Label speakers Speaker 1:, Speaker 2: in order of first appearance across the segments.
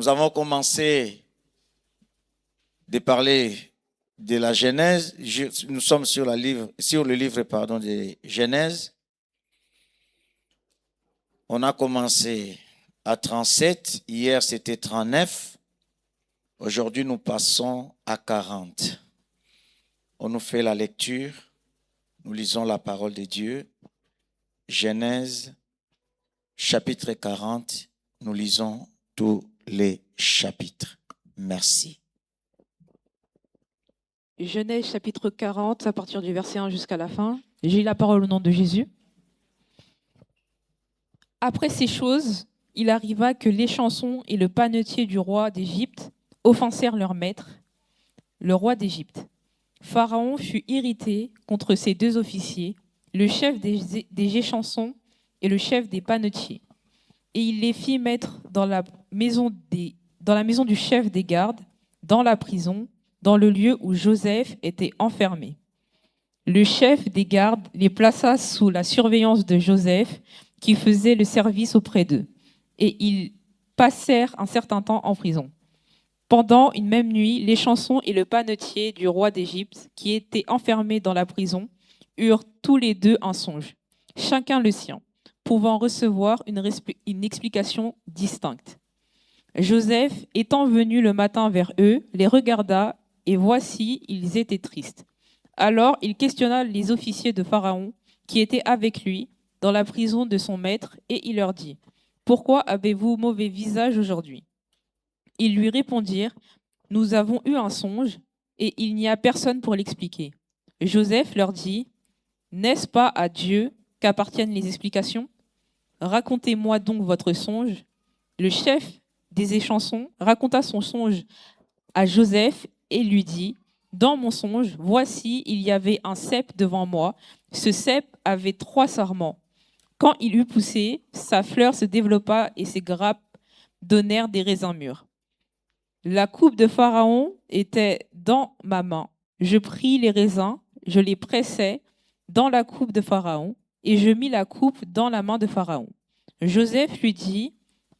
Speaker 1: Nous avons commencé de parler de la Genèse. Nous sommes sur le livre de Genèse. On a commencé à 37. Hier, c'était 39. Aujourd'hui, nous passons à 40. On nous fait la lecture. Nous lisons la parole de Dieu. Genèse, chapitre 40. Nous lisons tous les chapitres. Merci.
Speaker 2: Genèse chapitre 40, à partir du verset 1 jusqu'à la fin. J'ai la parole au nom de Jésus. Après ces choses, il arriva que l'échanson et le panetier du roi d'Égypte offensèrent leur maître, le roi d'Égypte. Pharaon fut irrité contre ces deux officiers, le chef des échansons et le chef des panetiers. Et il les fit mettre dans la maison du chef des gardes, dans la prison, dans le lieu où Joseph était enfermé. Le chef des gardes les plaça sous la surveillance de Joseph, qui faisait le service auprès d'eux, et ils passèrent un certain temps en prison. Pendant une même nuit, l'échanson et le panetier du roi d'Égypte, qui étaient enfermés dans la prison, eurent tous les deux un songe, chacun le sien, pouvant recevoir une explication distincte. Joseph, étant venu le matin vers eux, les regarda, et voici, ils étaient tristes. Alors il questionna les officiers de Pharaon, qui étaient avec lui, dans la prison de son maître, et il leur dit : « Pourquoi avez-vous mauvais visage aujourd'hui ? » Ils lui répondirent : « Nous avons eu un songe, et il n'y a personne pour l'expliquer. » Joseph leur dit : « N'est-ce pas à Dieu qu'appartiennent les explications ? Racontez-moi donc votre songe. » Le chef des échansons raconta son songe à Joseph et lui dit : « Dans mon songe, voici, il y avait un cep devant moi. Ce cep avait 3 sarments. Quand il eut poussé, sa fleur se développa et ses grappes donnèrent des raisins mûrs. La coupe de Pharaon était dans ma main. Je pris les raisins, je les pressai dans la coupe de Pharaon, et je mis la coupe dans la main de Pharaon. » Joseph lui dit :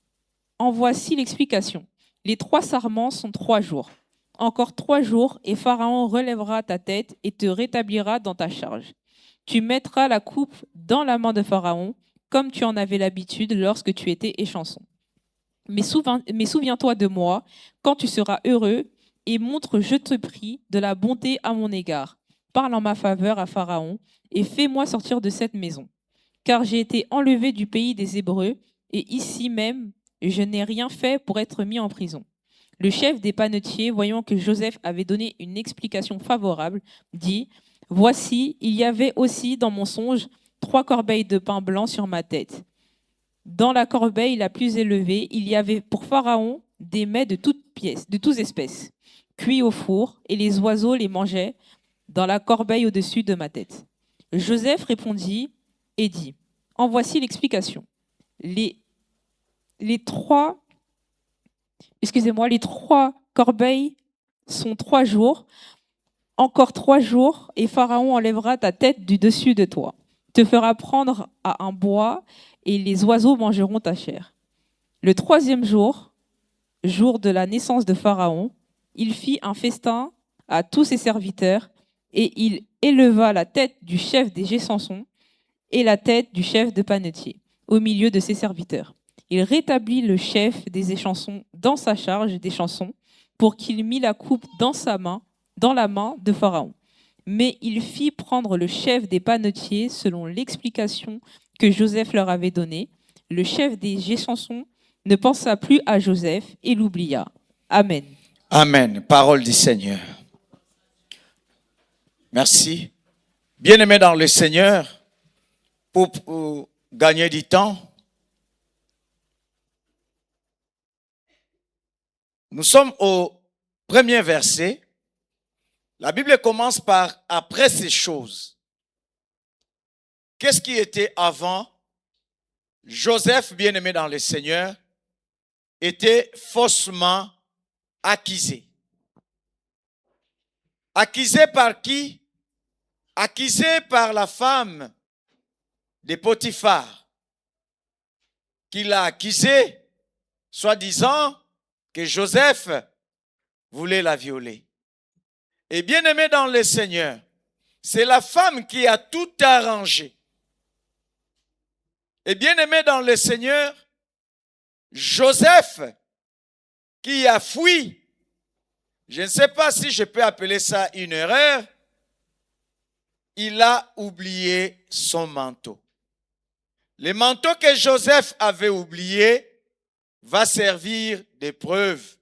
Speaker 2: « En voici l'explication. Les 3 sarments sont 3 jours. Encore 3 jours, et Pharaon relèvera ta tête et te rétablira dans ta charge. Tu mettras la coupe dans la main de Pharaon, comme tu en avais l'habitude lorsque tu étais échanson. Mais souviens-toi de moi quand tu seras heureux, et montre, je te prie, de la bonté à mon égard. Parle en ma faveur à Pharaon, et fais-moi sortir de cette maison. Car j'ai été enlevé du pays des Hébreux, et ici même, je n'ai rien fait pour être mis en prison. » Le chef des panetiers, voyant que Joseph avait donné une explication favorable, dit : « Voici, il y avait aussi dans mon songe 3 corbeilles de pain blanc sur ma tête. Dans la corbeille la plus élevée, il y avait pour Pharaon des mets de toutes espèces, cuits au four, et les oiseaux les mangeaient dans la corbeille au-dessus de ma tête. » Joseph répondit et dit : « En voici l'explication. Les 3 corbeilles sont 3 jours. Encore 3 jours, et Pharaon enlèvera ta tête du dessus de toi, te fera prendre à un bois, et les oiseaux mangeront ta chair. Le 3e jour, jour de la naissance de Pharaon, il fit un festin à tous ses serviteurs, et il éleva la tête du chef des échansons et la tête du chef de panetier au milieu de ses serviteurs. Il rétablit le chef des échansons dans sa charge d'échanson, pour qu'il mît la coupe dans la main de Pharaon. Mais il fit prendre le chef des panetiers selon l'explication que Joseph leur avait donnée. Le chef des échansons ne pensa plus à Joseph et l'oublia. Amen.
Speaker 1: Amen. Parole du Seigneur. Merci. Bien-aimés dans le Seigneur, pour gagner du temps, nous sommes au 1er verset. La Bible commence par « après ces choses ». Qu'est-ce qui était avant? Joseph, bien-aimé dans le Seigneur, était faussement accusé. Accusé par qui? Accusé par la femme de Potiphar, qui l'a accusé, soi-disant, que Joseph voulait la violer. Et bien aimé dans le Seigneur, c'est la femme qui a tout arrangé. Et bien aimé dans le Seigneur, Joseph qui a fui, je ne sais pas si je peux appeler ça une erreur, il a oublié son manteau. Le manteau que Joseph avait oublié va servir d'épreuve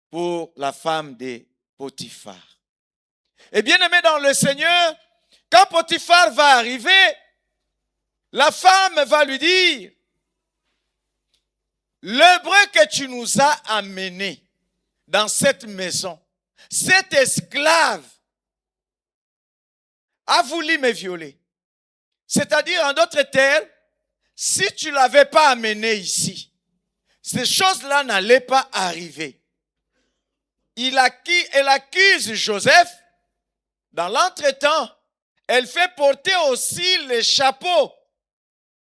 Speaker 1: pour la femme de Potiphar. Et bien aimé dans le Seigneur, quand Potiphar va arriver, la femme va lui dire, l'hébreu que tu nous as amené dans cette maison, cet esclave a voulu me violer. C'est-à-dire, en d'autres termes, si tu ne l'avais pas amené ici, ces choses-là n'allaient pas arriver. Elle accuse Joseph. Dans l'entretemps, elle fait porter aussi le chapeau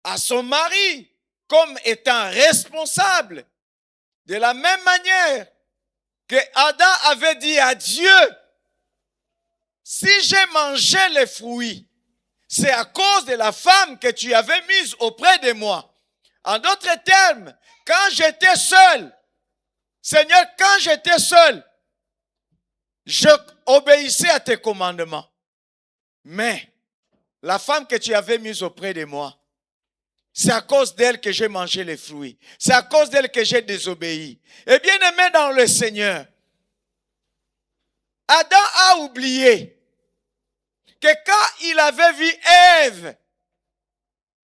Speaker 1: à son mari comme étant responsable. De la même manière que Adam avait dit à Dieu, si j'ai mangé les fruits, c'est à cause de la femme que tu avais mise auprès de moi. En d'autres termes, quand j'étais seul, Seigneur, quand j'étais seul, je obéissais à tes commandements. Mais la femme que tu avais mise auprès de moi, c'est à cause d'elle que j'ai mangé les fruits. C'est à cause d'elle que j'ai désobéi. Et bien aimé dans le Seigneur, Adam a oublié que quand il avait vu Ève,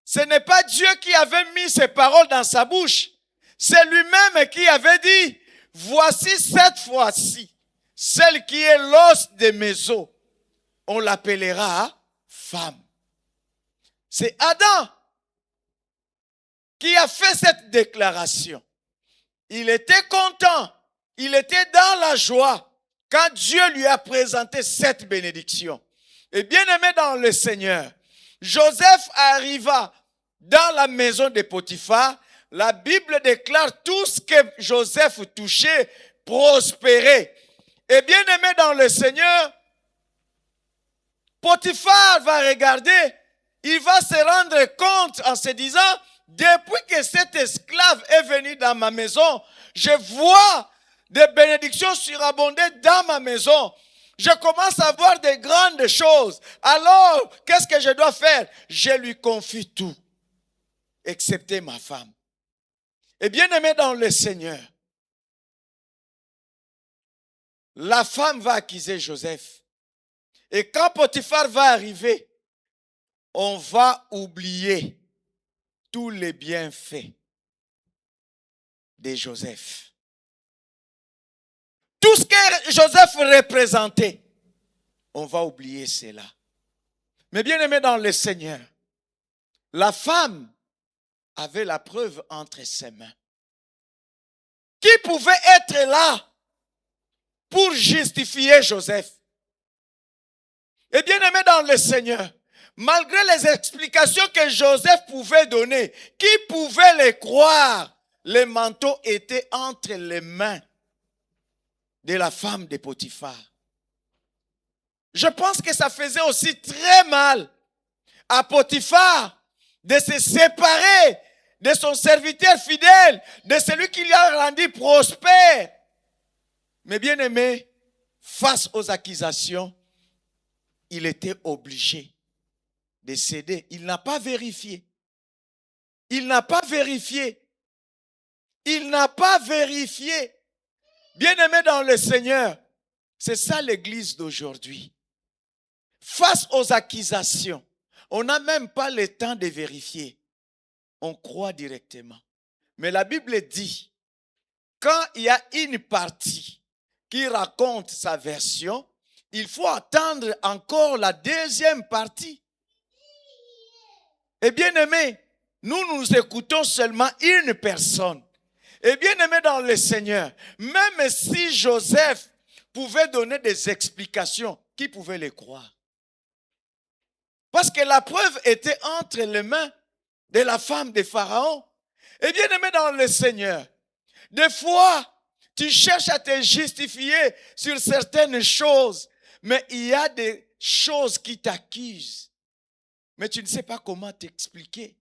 Speaker 1: ce n'est pas Dieu qui avait mis ses paroles dans sa bouche. C'est lui-même qui avait dit, voici cette fois-ci, celle qui est l'os de mes os, on l'appellera femme. C'est Adam qui a fait cette déclaration. Il était content, il était dans la joie quand Dieu lui a présenté cette bénédiction. Et bien aimé dans le Seigneur, Joseph arriva dans la maison de Potiphar. La Bible déclare tout ce que Joseph touchait prospérait. Et bien aimé dans le Seigneur, Potiphar va regarder, il va se rendre compte en se disant, depuis que cet esclave est venu dans ma maison, je vois des bénédictions surabonder dans ma maison. Je commence à voir de grandes choses. Alors, qu'est-ce que je dois faire? Je lui confie tout, excepté ma femme. Et bien aimé dans le Seigneur, la femme va accuser Joseph. Et quand Potiphar va arriver, on va oublier tous les bienfaits de Joseph. Tout ce que Joseph représentait, on va oublier cela. Mais bien aimé dans le Seigneur, la femme avait la preuve entre ses mains. Qui pouvait être là pour justifier Joseph? Et bien aimé dans le Seigneur, malgré les explications que Joseph pouvait donner, qui pouvait les croire? Le manteau était entre les mains de la femme de Potiphar. Je pense que ça faisait aussi très mal à Potiphar de se séparer de son serviteur fidèle, de celui qui lui a rendu prospère. Mais bien aimé, face aux accusations, il était obligé de céder. Il n'a pas vérifié. Il n'a pas vérifié. Il n'a pas vérifié. Bien-aimé dans le Seigneur, c'est ça l'église d'aujourd'hui. Face aux accusations, on n'a même pas le temps de vérifier. On croit directement. Mais la Bible dit, quand il y a une partie qui raconte sa version, il faut attendre encore la deuxième partie. Et bien aimé, nous écoutons seulement une personne. Et bien aimé dans le Seigneur, même si Joseph pouvait donner des explications, qui pouvait les croire? Parce que la preuve était entre les mains de la femme de Pharaon. Et bien aimé dans le Seigneur, des fois, Tu cherches à te justifier sur certaines choses, mais il y a des choses qui t'accusent. Mais tu ne sais pas comment t'expliquer.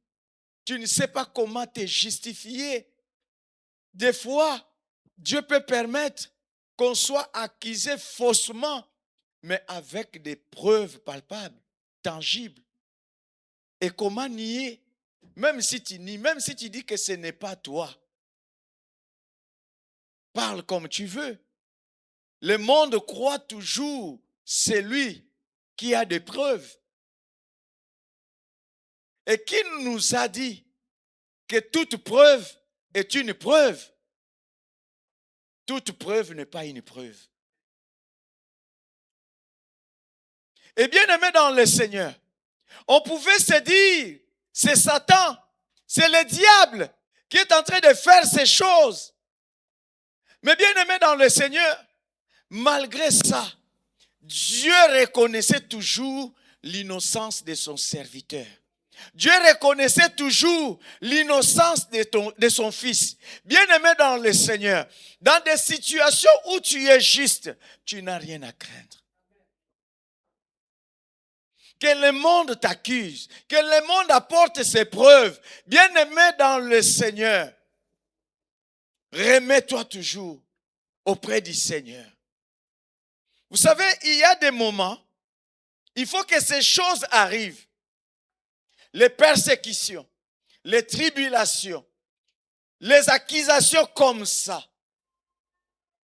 Speaker 1: Tu ne sais pas comment te justifier. Des fois, Dieu peut permettre qu'on soit accusé faussement, mais avec des preuves palpables, tangibles. Et comment nier? Même si tu nies, même si tu dis que ce n'est pas toi. Parle comme tu veux. Le monde croit toujours celui qui a des preuves. Et qui nous a dit que toute preuve est une preuve? Toute preuve n'est pas une preuve. Et bien aimé dans le Seigneur, on pouvait se dire, c'est Satan, c'est le diable qui est en train de faire ces choses. Mais bien aimé dans le Seigneur, malgré ça, Dieu reconnaissait toujours l'innocence de son serviteur. Dieu reconnaissait toujours l'innocence de son fils. Bien-aimé dans le Seigneur, dans des situations où tu es juste, tu n'as rien à craindre. Que le monde t'accuse, que le monde apporte ses preuves. Bien-aimé dans le Seigneur, remets-toi toujours auprès du Seigneur. Vous savez, il y a des moments, il faut que ces choses arrivent. Les persécutions, les tribulations, les accusations comme ça.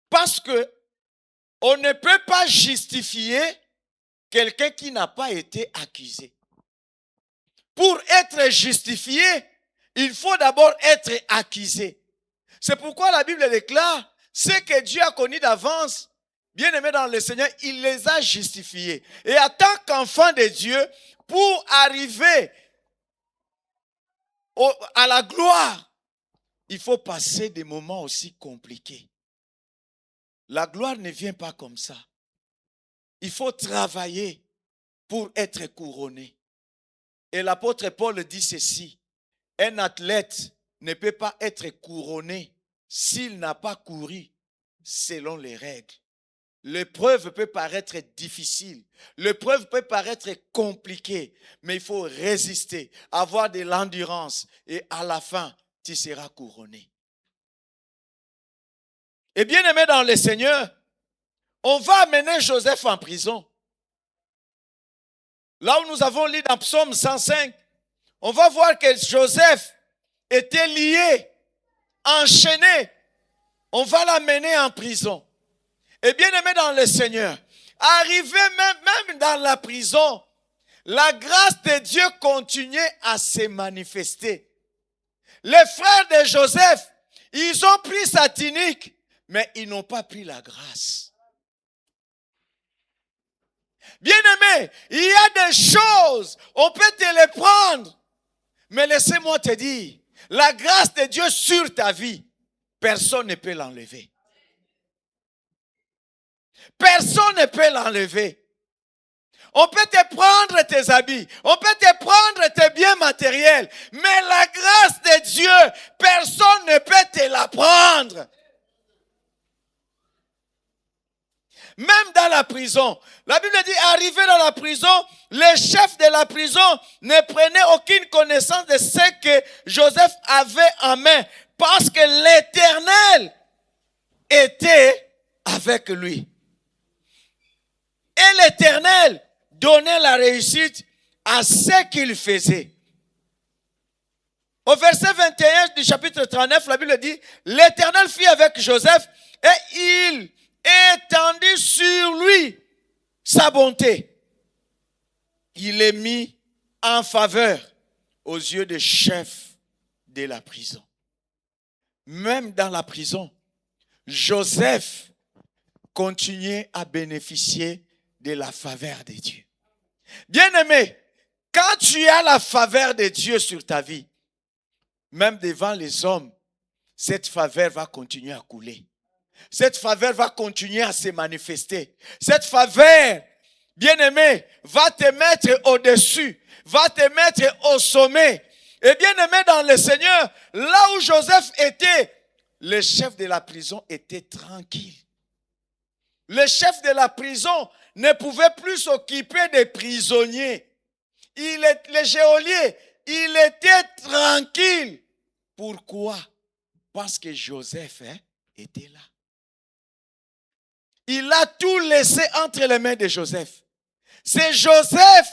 Speaker 1: Parce que on ne peut pas justifier quelqu'un qui n'a pas été accusé. Pour être justifié, il faut d'abord être accusé. C'est pourquoi la Bible déclare, ce que Dieu a connu d'avance, bien-aimé dans le Seigneur, il les a justifiés. Et en tant qu'enfant de Dieu, pour arriver à la gloire, il faut passer des moments aussi compliqués. La gloire ne vient pas comme ça. Il faut travailler pour être couronné. Et l'apôtre Paul dit ceci, un athlète ne peut pas être couronné s'il n'a pas couru selon les règles. L'épreuve peut paraître difficile, l'épreuve peut paraître compliquée, mais il faut résister, avoir de l'endurance et à la fin, tu seras couronné. Et bien aimé dans le Seigneur, on va amener Joseph en prison. Là où nous avons lu dans Psaume 105, on va voir que Joseph était lié, enchaîné. On va l'amener en prison. Et bien aimé dans le Seigneur, arrivé même dans la prison, la grâce de Dieu continuait à se manifester. Les frères de Joseph, ils ont pris sa tunique, mais ils n'ont pas pris la grâce. Bien aimé, il y a des choses, on peut te les prendre, mais laissez-moi te dire, la grâce de Dieu sur ta vie, personne ne peut l'enlever. Personne ne peut l'enlever. On peut te prendre tes habits, on peut te prendre tes biens matériels, mais la grâce de Dieu, personne ne peut te la prendre. Même dans la prison, la Bible dit, arrivé dans la prison, les chefs de la prison ne prenaient aucune connaissance de ce que Joseph avait en main, parce que l'Éternel était avec lui. Et l'Éternel donnait la réussite à ce qu'il faisait. Au verset 21 du chapitre 39, la Bible dit, l'Éternel fit avec Joseph et il étendit sur lui sa bonté. Il est mis en faveur aux yeux des chefs de la prison. Même dans la prison, Joseph continuait à bénéficier de la faveur de Dieu. Bien-aimé, quand tu as la faveur de Dieu sur ta vie, même devant les hommes, cette faveur va continuer à couler. Cette faveur va continuer à se manifester. Cette faveur, bien-aimé, va te mettre au-dessus, va te mettre au sommet. Et bien-aimé dans le Seigneur, là où Joseph était, le chef de la prison était tranquille. Le chef de la prison ne pouvait plus s'occuper des prisonniers. Le geôlier, il était tranquille. Pourquoi? Parce que Joseph était là. Il a tout laissé entre les mains de Joseph. C'est Joseph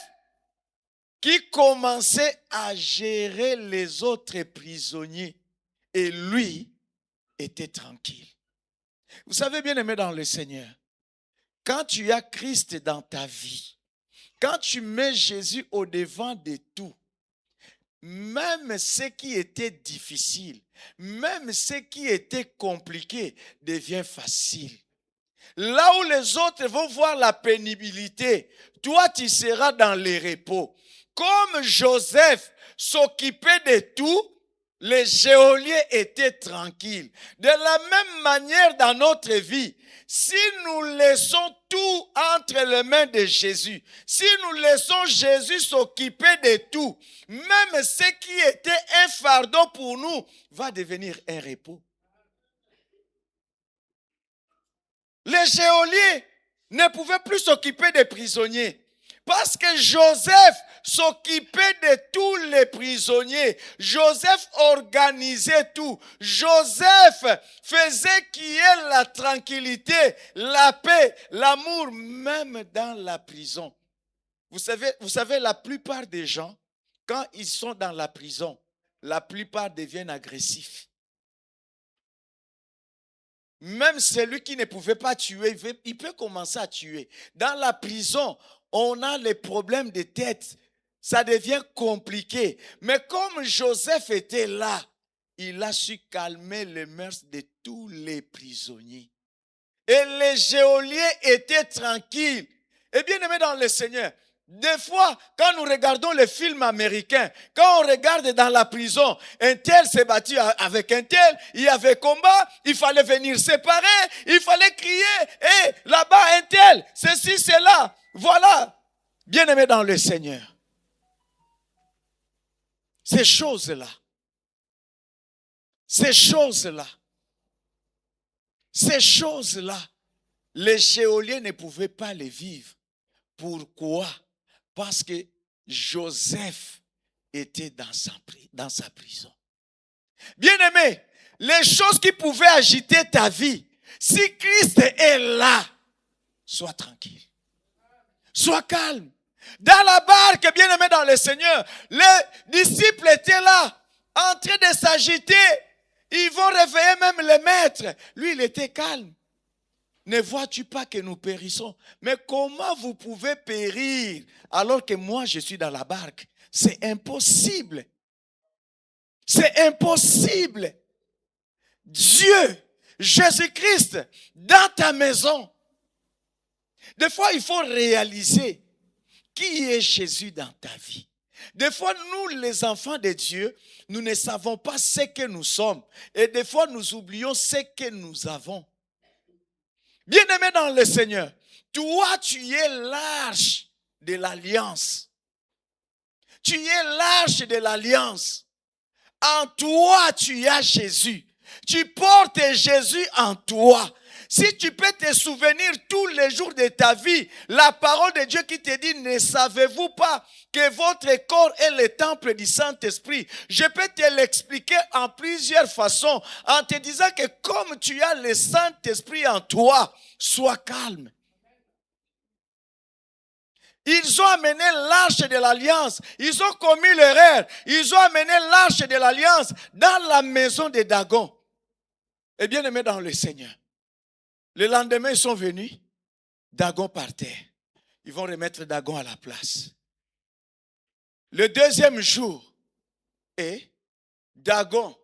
Speaker 1: qui commençait à gérer les autres prisonniers. Et lui était tranquille. Vous savez, bien aimé dans le Seigneur, quand tu as Christ dans ta vie, quand tu mets Jésus au devant de tout, même ce qui était difficile, même ce qui était compliqué devient facile. Là où les autres vont voir la pénibilité, toi tu seras dans les repos. Comme Joseph s'occupait de tout, les geôliers étaient tranquilles. De la même manière dans notre vie, si nous laissons tout entre les mains de Jésus, si nous laissons Jésus s'occuper de tout, même ce qui était un fardeau pour nous va devenir un repos. Les geôliers ne pouvaient plus s'occuper des prisonniers parce que Joseph s'occupait de tous les prisonniers. Joseph organisait tout. Joseph faisait qu'il y ait la tranquillité, la paix, l'amour, même dans la prison. Vous savez, la plupart des gens, quand ils sont dans la prison, la plupart deviennent agressifs. Même celui qui ne pouvait pas tuer, il peut commencer à tuer. Dans la prison, on a les problèmes de tête. Ça devient compliqué. Mais comme Joseph était là, il a su calmer les mœurs de tous les prisonniers. Et les geôliers étaient tranquilles. Et bien aimés dans le Seigneur, des fois, quand nous regardons les films américains, quand on regarde dans la prison, un tel s'est battu avec un tel, il y avait combat, il fallait venir séparer, il fallait crier, et là-bas un tel, ceci, cela. Voilà, bien-aimés dans le Seigneur. Ces choses-là, les geôliers ne pouvaient pas les vivre. Pourquoi? Parce que Joseph était dans sa prison. Bien-aimé, les choses qui pouvaient agiter ta vie, si Christ est là, sois tranquille. Sois calme. Dans la barque, bien-aimé dans le Seigneur, les disciples étaient là, en train de s'agiter. Ils vont réveiller même le maître. Lui, il était calme. Ne vois-tu pas que nous périssons? Mais comment vous pouvez périr alors que moi je suis dans la barque? C'est impossible. C'est impossible. Dieu, Jésus-Christ, dans ta maison. Des fois, il faut réaliser qui est Jésus dans ta vie. Des fois, nous, les enfants de Dieu, nous ne savons pas ce que nous sommes. Et des fois, nous oublions ce que nous avons. Bien-aimé dans le Seigneur, toi, tu es l'arche de l'alliance. Tu es l'arche de l'alliance. En toi, tu as Jésus. Tu portes Jésus en toi. Si tu peux te souvenir tous les jours de ta vie, la parole de Dieu qui te dit, ne savez-vous pas que votre corps est le temple du Saint-Esprit? Je peux te l'expliquer en plusieurs façons, en te disant que comme tu as le Saint-Esprit en toi, sois calme. Ils ont amené l'arche de l'alliance. Ils ont commis l'erreur. Ils ont amené l'arche de l'alliance dans la maison de Dagon. Et bien aimé dans le Seigneur. Le lendemain, ils sont venus. Dagon par terre. Ils vont remettre Dagon à la place. Le deuxième jour, et Dagon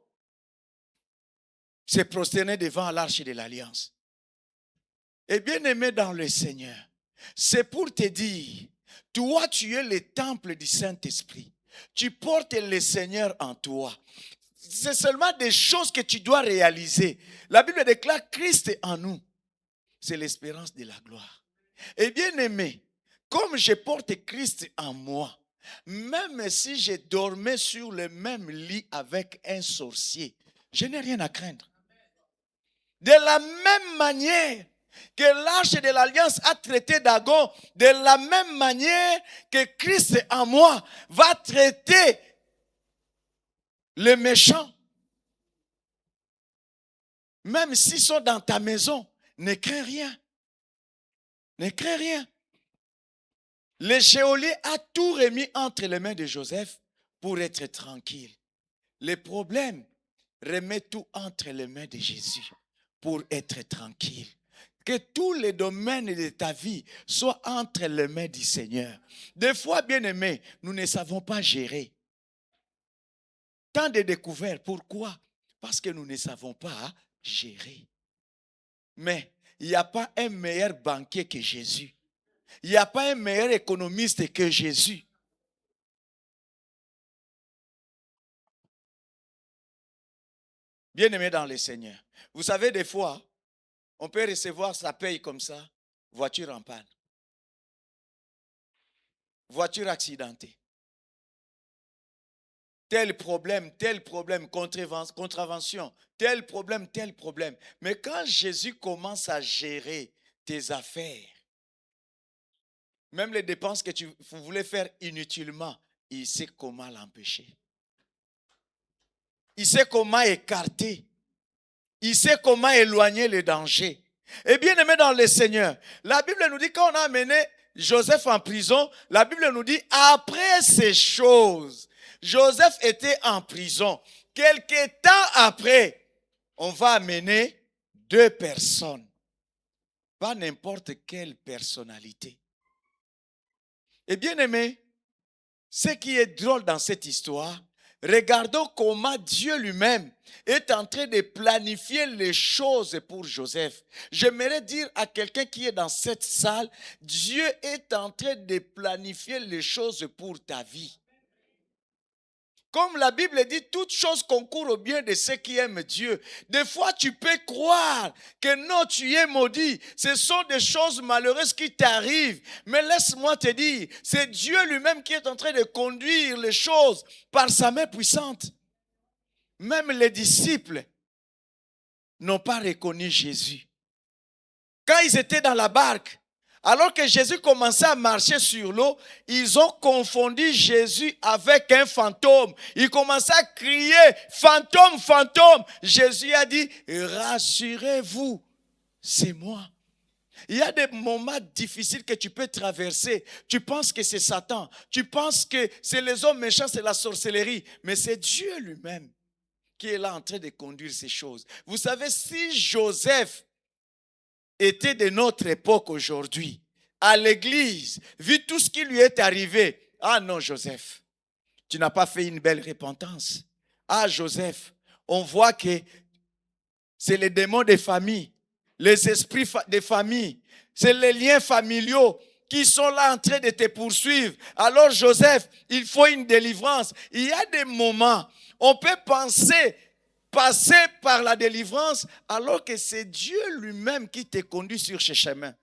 Speaker 1: s'est prosterné devant l'arche de l'alliance. Et bien aimé dans le Seigneur, c'est pour te dire, toi tu es le temple du Saint-Esprit. Tu portes le Seigneur en toi. C'est seulement des choses que tu dois réaliser. La Bible déclare Christ en nous. C'est l'espérance de la gloire. Et bien aimé, comme je porte Christ en moi, même si je dormais sur le même lit avec un sorcier, je n'ai rien à craindre. De la même manière que l'arche de l'alliance a traité Dagon, de la même manière que Christ en moi va traiter les méchants. Même s'ils sont dans ta maison, ne crains rien. Ne crains rien. Le geôlier a tout remis entre les mains de Joseph pour être tranquille. Le problème remet tout entre les mains de Jésus pour être tranquille. Que tous les domaines de ta vie soient entre les mains du Seigneur. Des fois, bien aimés, nous ne savons pas gérer. Tant de découvertes. Pourquoi? Parce que nous ne savons pas gérer. Mais il n'y a pas un meilleur banquier que Jésus. Il n'y a pas un meilleur économiste que Jésus. Bien-aimé dans le Seigneur. Vous savez, des fois, on peut recevoir sa paye comme ça, voiture en panne, voiture accidentée. Tel problème, contravention, tel problème. Mais quand Jésus commence à gérer tes affaires, même les dépenses que tu voulais faire inutilement, il sait comment l'empêcher. Il sait comment écarter. Il sait comment éloigner les dangers. Et bien aimé dans le Seigneur, la Bible nous dit quand on a amené Joseph en prison, la Bible nous dit après ces choses, Joseph était en prison. Quelque temps après, on va amener 2 personnes. Pas n'importe quelle personnalité. Et bien aimé, ce qui est drôle dans cette histoire, regardons comment Dieu lui-même est en train de planifier les choses pour Joseph. J'aimerais dire à quelqu'un qui est dans cette salle, Dieu est en train de planifier les choses pour ta vie. Comme la Bible dit, toute chose concourt au bien de ceux qui aiment Dieu. Des fois, tu peux croire que non, tu es maudit. Ce sont des choses malheureuses qui t'arrivent. Mais laisse-moi te dire, c'est Dieu lui-même qui est en train de conduire les choses par sa main puissante. Même les disciples n'ont pas reconnu Jésus. Quand ils étaient dans la barque, alors que Jésus commençait à marcher sur l'eau, ils ont confondu Jésus avec un fantôme. Ils commençaient à crier, fantôme, fantôme. Jésus a dit, rassurez-vous, c'est moi. Il y a des moments difficiles que tu peux traverser. Tu penses que c'est Satan. Tu penses que c'est les hommes méchants, c'est la sorcellerie. Mais c'est Dieu lui-même qui est là en train de conduire ces choses. Vous savez, si Joseph était de notre époque aujourd'hui, à l'église, vu tout ce qui lui est arrivé, ah non Joseph, tu n'as pas fait une belle repentance. Ah Joseph, on voit que c'est les démons des familles, les esprits des familles, c'est les liens familiaux qui sont là en train de te poursuivre. Alors Joseph, il faut une délivrance. Il y a des moments, on peut passer par la délivrance alors que c'est Dieu lui-même qui te conduit sur ce chemin.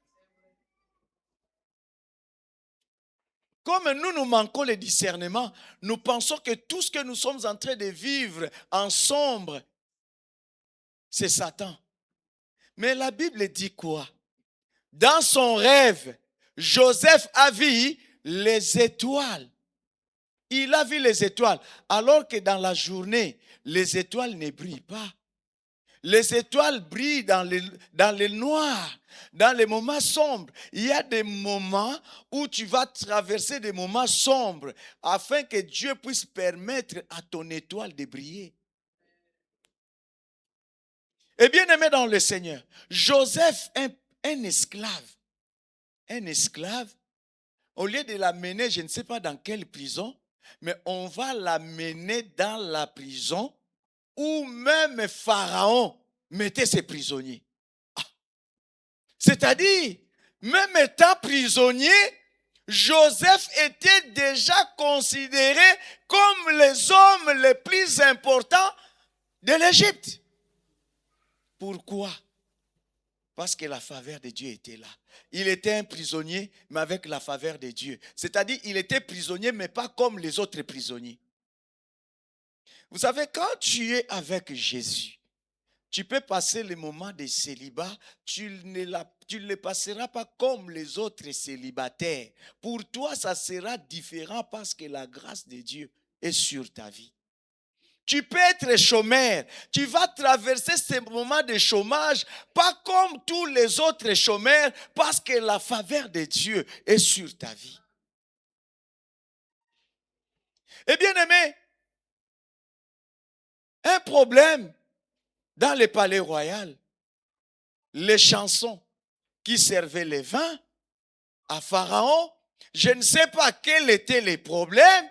Speaker 1: Comme nous manquons le discernement, nous pensons que tout ce que nous sommes en train de vivre en sombre, c'est Satan. Mais la Bible dit quoi? Dans son rêve, Joseph a vu les étoiles. Il a vu les étoiles, alors que dans la journée, les étoiles ne brillent pas. Les étoiles brillent dans le noir, dans les moments sombres. Il y a des moments où tu vas traverser des moments sombres afin que Dieu puisse permettre à ton étoile de briller. Et bien aimé dans le Seigneur, Joseph, un esclave, au lieu de l'amener, je ne sais pas dans quelle prison, mais on va l'amener dans la prison où même Pharaon mettait ses prisonniers. Ah. C'est-à-dire, même étant prisonnier, Joseph était déjà considéré comme les hommes les plus importants de l'Égypte. Pourquoi? Parce que la faveur de Dieu était là. Il était un prisonnier, mais avec la faveur de Dieu. C'est-à-dire, il était prisonnier, mais pas comme les autres prisonniers. Vous savez, quand tu es avec Jésus, Tu peux passer le moment de célibat, tu ne le passeras pas comme les autres célibataires. Pour toi, ça sera différent parce que la grâce de Dieu est sur ta vie. Tu peux être chômeur. Tu vas traverser ces moments de chômage, pas comme tous les autres chômeurs, parce que la faveur de Dieu est sur ta vie. Et bien aimé, un problème dans le palais royal, les chansons qui servaient les vins à Pharaon, je ne sais pas quel était le problème,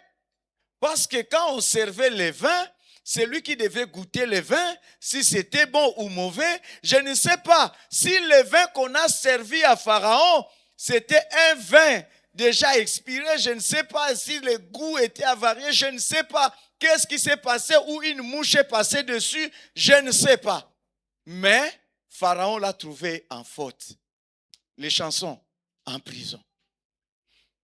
Speaker 1: parce que quand on servait les vins, celui qui devait goûter le vin, si c'était bon ou mauvais, je ne sais pas si le vin qu'on a servi à Pharaon, c'était un vin déjà expiré, je ne sais pas si le goût était avarié, je ne sais pas qu'est-ce qui s'est passé ou une mouche est passée dessus, je ne sais pas. Mais Pharaon l'a trouvé en faute. Les chansons en prison.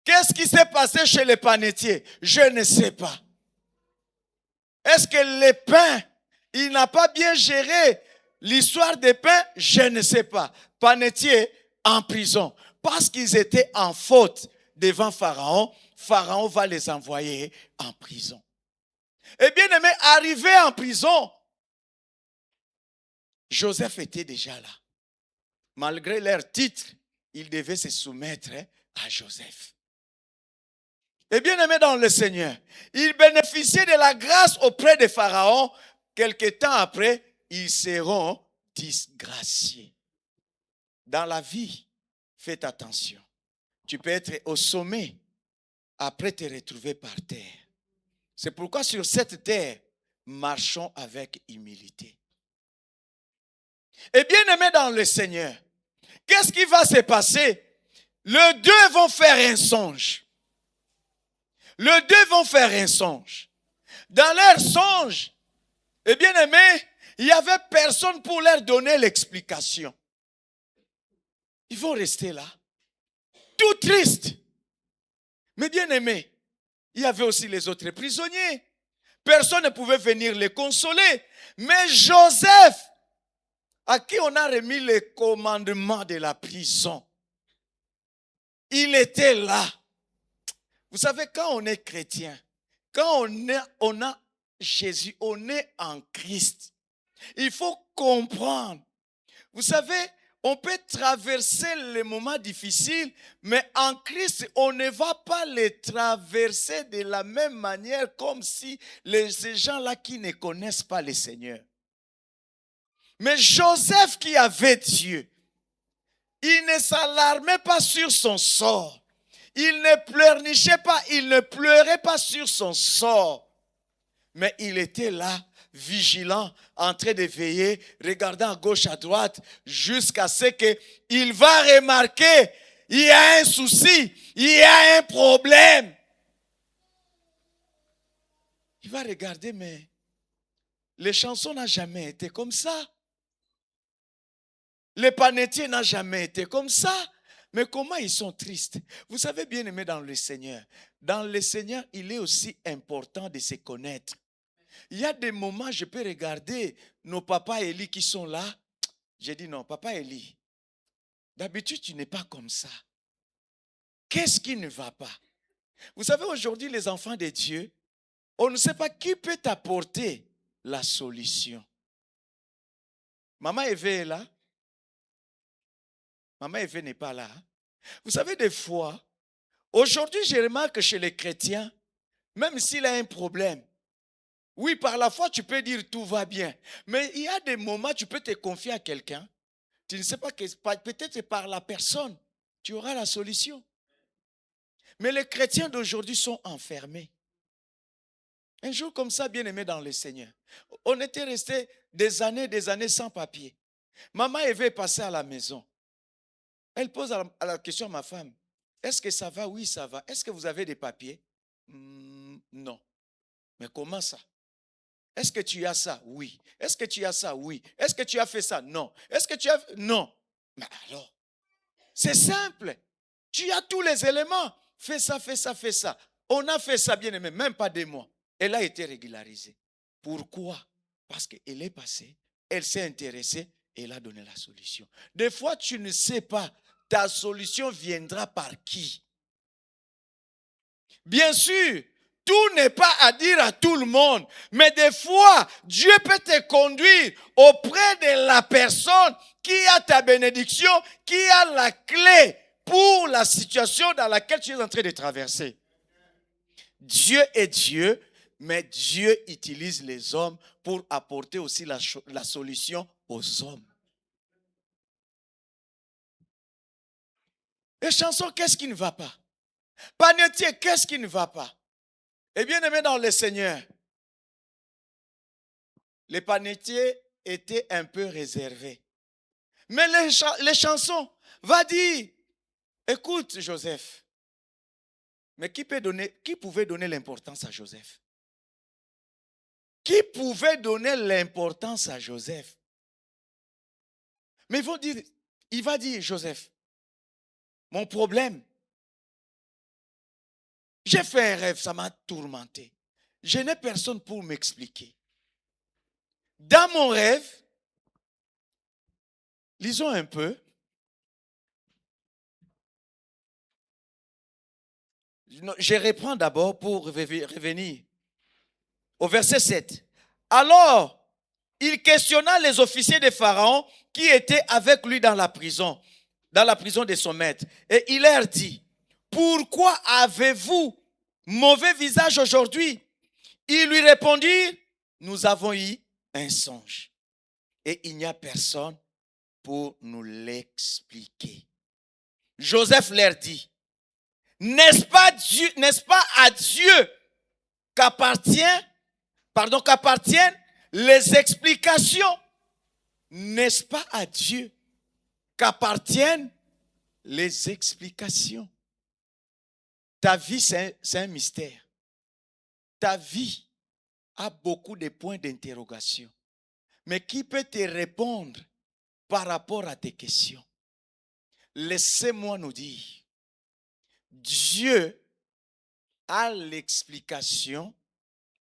Speaker 1: Qu'est-ce qui s'est passé chez les panetiers? Je ne sais pas. Est-ce que les pains, il n'a pas bien géré l'histoire des pains? Je ne sais pas. Panetiers en prison. Parce qu'ils étaient en faute devant Pharaon, Pharaon va les envoyer en prison. Et bien aimé, arrivé en prison, Joseph était déjà là. Malgré leur titre, ils devaient se soumettre à Joseph. Et bien aimé dans le Seigneur, ils bénéficiaient de la grâce auprès de Pharaon. Quelque temps après, ils seront disgraciés. Dans la vie, faites attention. Tu peux être au sommet, après te retrouver par terre. C'est pourquoi sur cette terre, marchons avec humilité. Et bien aimé dans le Seigneur, qu'est-ce qui va se passer? Les deux vont faire un songe. Les deux vont faire un songe. Dans leur songe, et bien aimé, il n'y avait personne pour leur donner l'explication. Ils vont rester là, tout tristes. Mais bien aimé, il y avait aussi les autres prisonniers. Personne ne pouvait venir les consoler. Mais Joseph, à qui on a remis le commandement de la prison, il était là. Vous savez, quand on est chrétien, quand on a Jésus, on est en Christ. Il faut comprendre. Vous savez, on peut traverser les moments difficiles, mais en Christ, on ne va pas les traverser de la même manière comme si ces gens-là qui ne connaissent pas le Seigneur. Mais Joseph qui avait Dieu, il ne s'alarmait pas sur son sort. Il ne pleurnichait pas, il ne pleurait pas sur son sort. Mais il était là, vigilant, en train de veiller, regardant à gauche, à droite, jusqu'à ce qu'il va remarquer, il y a un souci, il y a un problème. Il va regarder, mais les chansons n'ont jamais été comme ça. Les panetiers n'ont jamais été comme ça. Mais comment ils sont tristes? Vous savez, bien aimé dans le Seigneur, il est aussi important de se connaître. Il y a des moments, je peux regarder nos papas Élie qui sont là. J'ai dit non, papa Élie, d'habitude tu n'es pas comme ça. Qu'est-ce qui ne va pas? Vous savez, aujourd'hui, les enfants de Dieu, on ne sait pas qui peut t'apporter la solution. Maman Eve est là. Maman Eve n'est pas là. Vous savez, des fois, aujourd'hui, je remarque que chez les chrétiens, même s'il a un problème, oui, par la foi, tu peux dire tout va bien. Mais il y a des moments, tu peux te confier à quelqu'un. Tu ne sais pas que peut-être par la personne, tu auras la solution. Mais les chrétiens d'aujourd'hui sont enfermés. Un jour comme ça, bien aimé dans le Seigneur, on était resté des années sans papier. Maman Eve est passée à la maison. Elle pose la question à ma femme. Est-ce que ça va? Oui, ça va. Est-ce que vous avez des papiers? Non. Mais comment ça? Est-ce que tu as ça? Oui. Est-ce que tu as ça? Oui. Est-ce que tu as fait ça? Non. Est-ce que tu as... Non. Mais alors, c'est simple. Tu as tous les éléments. Fais ça, fais ça, fais ça. On a fait ça, bien aimé, même pas 2 mois. Elle a été régularisée. Pourquoi? Parce qu'elle est passée elle s'est intéressée et elle a donné la solution. Des fois, tu ne sais pas, ta solution viendra par qui? Bien sûr, tout n'est pas à dire à tout le monde, mais des fois, Dieu peut te conduire auprès de la personne qui a ta bénédiction, qui a la clé pour la situation dans laquelle tu es en train de traverser. Dieu est Dieu, mais Dieu utilise les hommes pour apporter aussi la solution aux hommes. Et chanson, qu'est-ce qui ne va pas? Panetier, qu'est-ce qui ne va pas? Et bien aimé dans le Seigneur, les panetiers étaient un peu réservés. Mais les chansons va dire, écoute Joseph, mais qui pouvait donner l'importance à Joseph? Qui pouvait donner l'importance à Joseph? Mais il va dire, Joseph, mon problème, j'ai fait un rêve, ça m'a tourmenté. Je n'ai personne pour m'expliquer. Dans mon rêve, lisons un peu. Je reprends d'abord pour revenir au verset 7. Alors, il questionna les officiers de Pharaon qui étaient avec lui dans la prison de son maître. Et il leur dit, pourquoi avez-vous mauvais visage aujourd'hui? Ils lui répondirent, nous avons eu un songe. Et il n'y a personne pour nous l'expliquer. Joseph leur dit, n'est-ce pas à Dieu qu'appartiennent les explications? N'est-ce pas à Dieu qu'appartiennent les explications? Ta vie, c'est un mystère. Ta vie a beaucoup de points d'interrogation. Mais qui peut te répondre par rapport à tes questions? Laissez-moi nous dire, Dieu a l'explication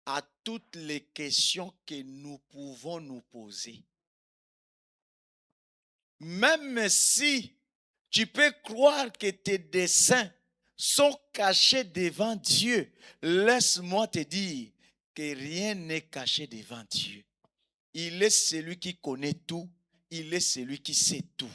Speaker 1: à toutes les questions que nous pouvons nous poser. Même si tu peux croire que tes desseins sont cachés devant Dieu, laisse-moi te dire que rien n'est caché devant Dieu. Il est celui qui connaît tout, il est celui qui sait tout.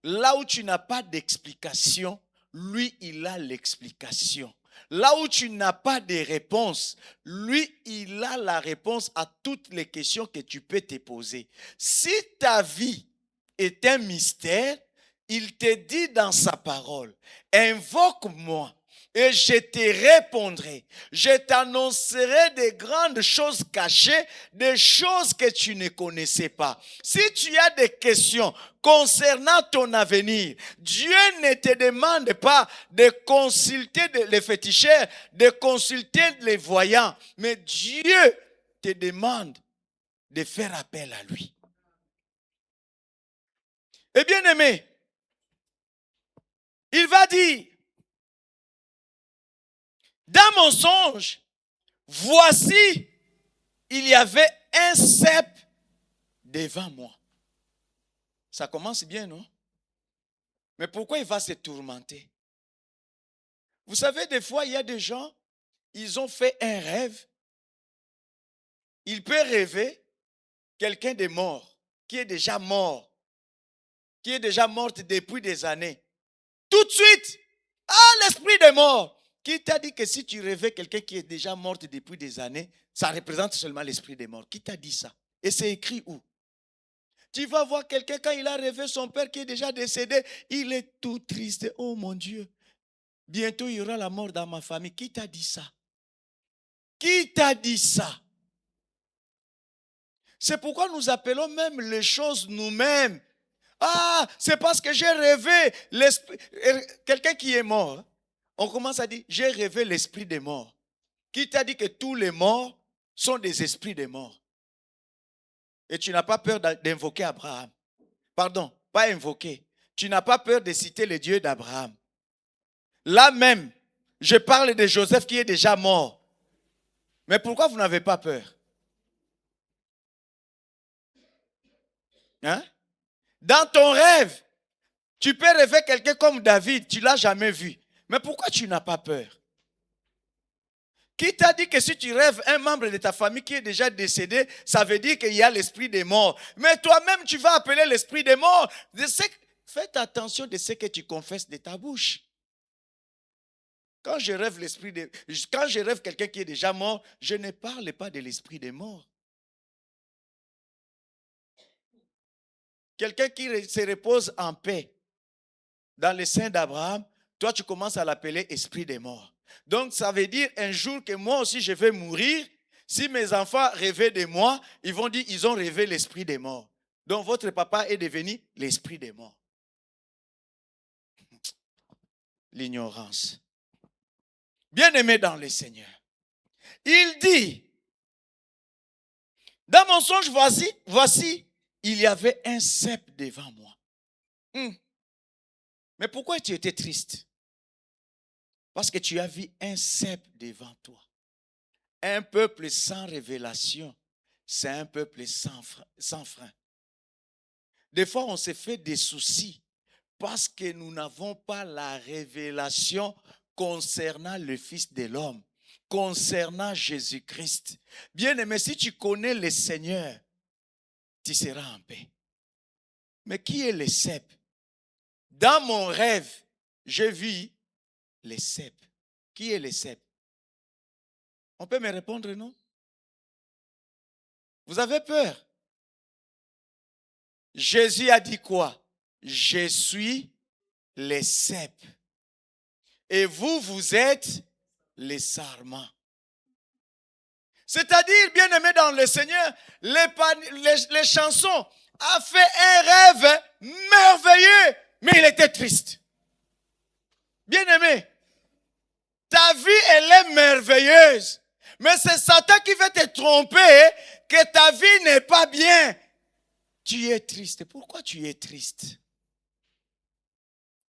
Speaker 1: Là où tu n'as pas d'explication, lui, il a l'explication. Là où tu n'as pas de réponse, lui, il a la réponse à toutes les questions que tu peux te poser. Si ta vie est un mystère, il te dit dans sa parole, invoque-moi et je te répondrai. Je t'annoncerai des grandes choses cachées, des choses que tu ne connaissais pas. Si tu as des questions concernant ton avenir, Dieu ne te demande pas de consulter les féticheurs, de consulter les voyants, mais Dieu te demande de faire appel à lui. Et bien aimé, il va dire, dans mon songe, voici, il y avait un cep devant moi. Ça commence bien, non? Mais pourquoi il va se tourmenter? Vous savez, des fois, il y a des gens, ils ont fait un rêve. Il peut rêver quelqu'un de mort, qui est déjà mort depuis des années. Tout de suite, l'esprit de mort. Qui t'a dit que si tu rêvais quelqu'un qui est déjà mort depuis des années, ça représente seulement l'esprit des morts? Qui t'a dit ça? Et c'est écrit où? Tu vas voir quelqu'un quand il a rêvé son père qui est déjà décédé, il est tout triste. Oh mon Dieu, bientôt il y aura la mort dans ma famille. Qui t'a dit ça? Qui t'a dit ça? C'est pourquoi nous appelons même les choses nous-mêmes. C'est parce que j'ai rêvé quelqu'un qui est mort. On commence à dire, j'ai rêvé l'esprit des morts. Qui t'a dit que tous les morts sont des esprits des morts? Et tu n'as pas peur d'invoquer Abraham. Pardon, pas invoquer. Tu n'as pas peur de citer le Dieu d'Abraham. Là même, je parle de Joseph qui est déjà mort. Mais pourquoi vous n'avez pas peur? Hein? Dans ton rêve, tu peux rêver quelqu'un comme David, tu ne l'as jamais vu. Mais pourquoi tu n'as pas peur? Qui t'a dit que si tu rêves un membre de ta famille qui est déjà décédé, ça veut dire qu'il y a l'esprit des morts. Mais toi-même, tu vas appeler l'esprit des morts. Faites attention de ce que tu confesses de ta bouche. Quand je rêve quelqu'un qui est déjà mort, je ne parle pas de l'esprit des morts. Quelqu'un qui se repose en paix dans le sein d'Abraham, toi tu commences à l'appeler esprit des morts. Donc ça veut dire un jour que moi aussi je vais mourir. Si mes enfants rêvaient de moi, ils vont dire ils ont rêvé l'esprit des morts. Donc votre papa est devenu l'esprit des morts. L'ignorance. Bien-aimé dans le Seigneur. Il dit, dans mon songe, voici, il y avait un cep devant moi. Mais pourquoi tu étais triste? Parce que tu as vu un cep devant toi. Un peuple sans révélation, c'est un peuple sans frein. Des fois, on se fait des soucis parce que nous n'avons pas la révélation concernant le Fils de l'homme, concernant Jésus-Christ. Bien-aimé, si tu connais le Seigneur, tu seras en paix. Mais qui est le cep? Dans mon rêve, j'ai vu le cep. Qui est le cep? On peut me répondre, non? Vous avez peur? Jésus a dit quoi? Je suis le cep. Et vous, vous êtes les sarments. C'est-à-dire, bien-aimé dans le Seigneur, les chansons a fait un rêve merveilleux, mais il était triste. Bien-aimé, ta vie, elle est merveilleuse. Mais c'est Satan qui veut te tromper que ta vie n'est pas bien. Tu es triste. Pourquoi tu es triste?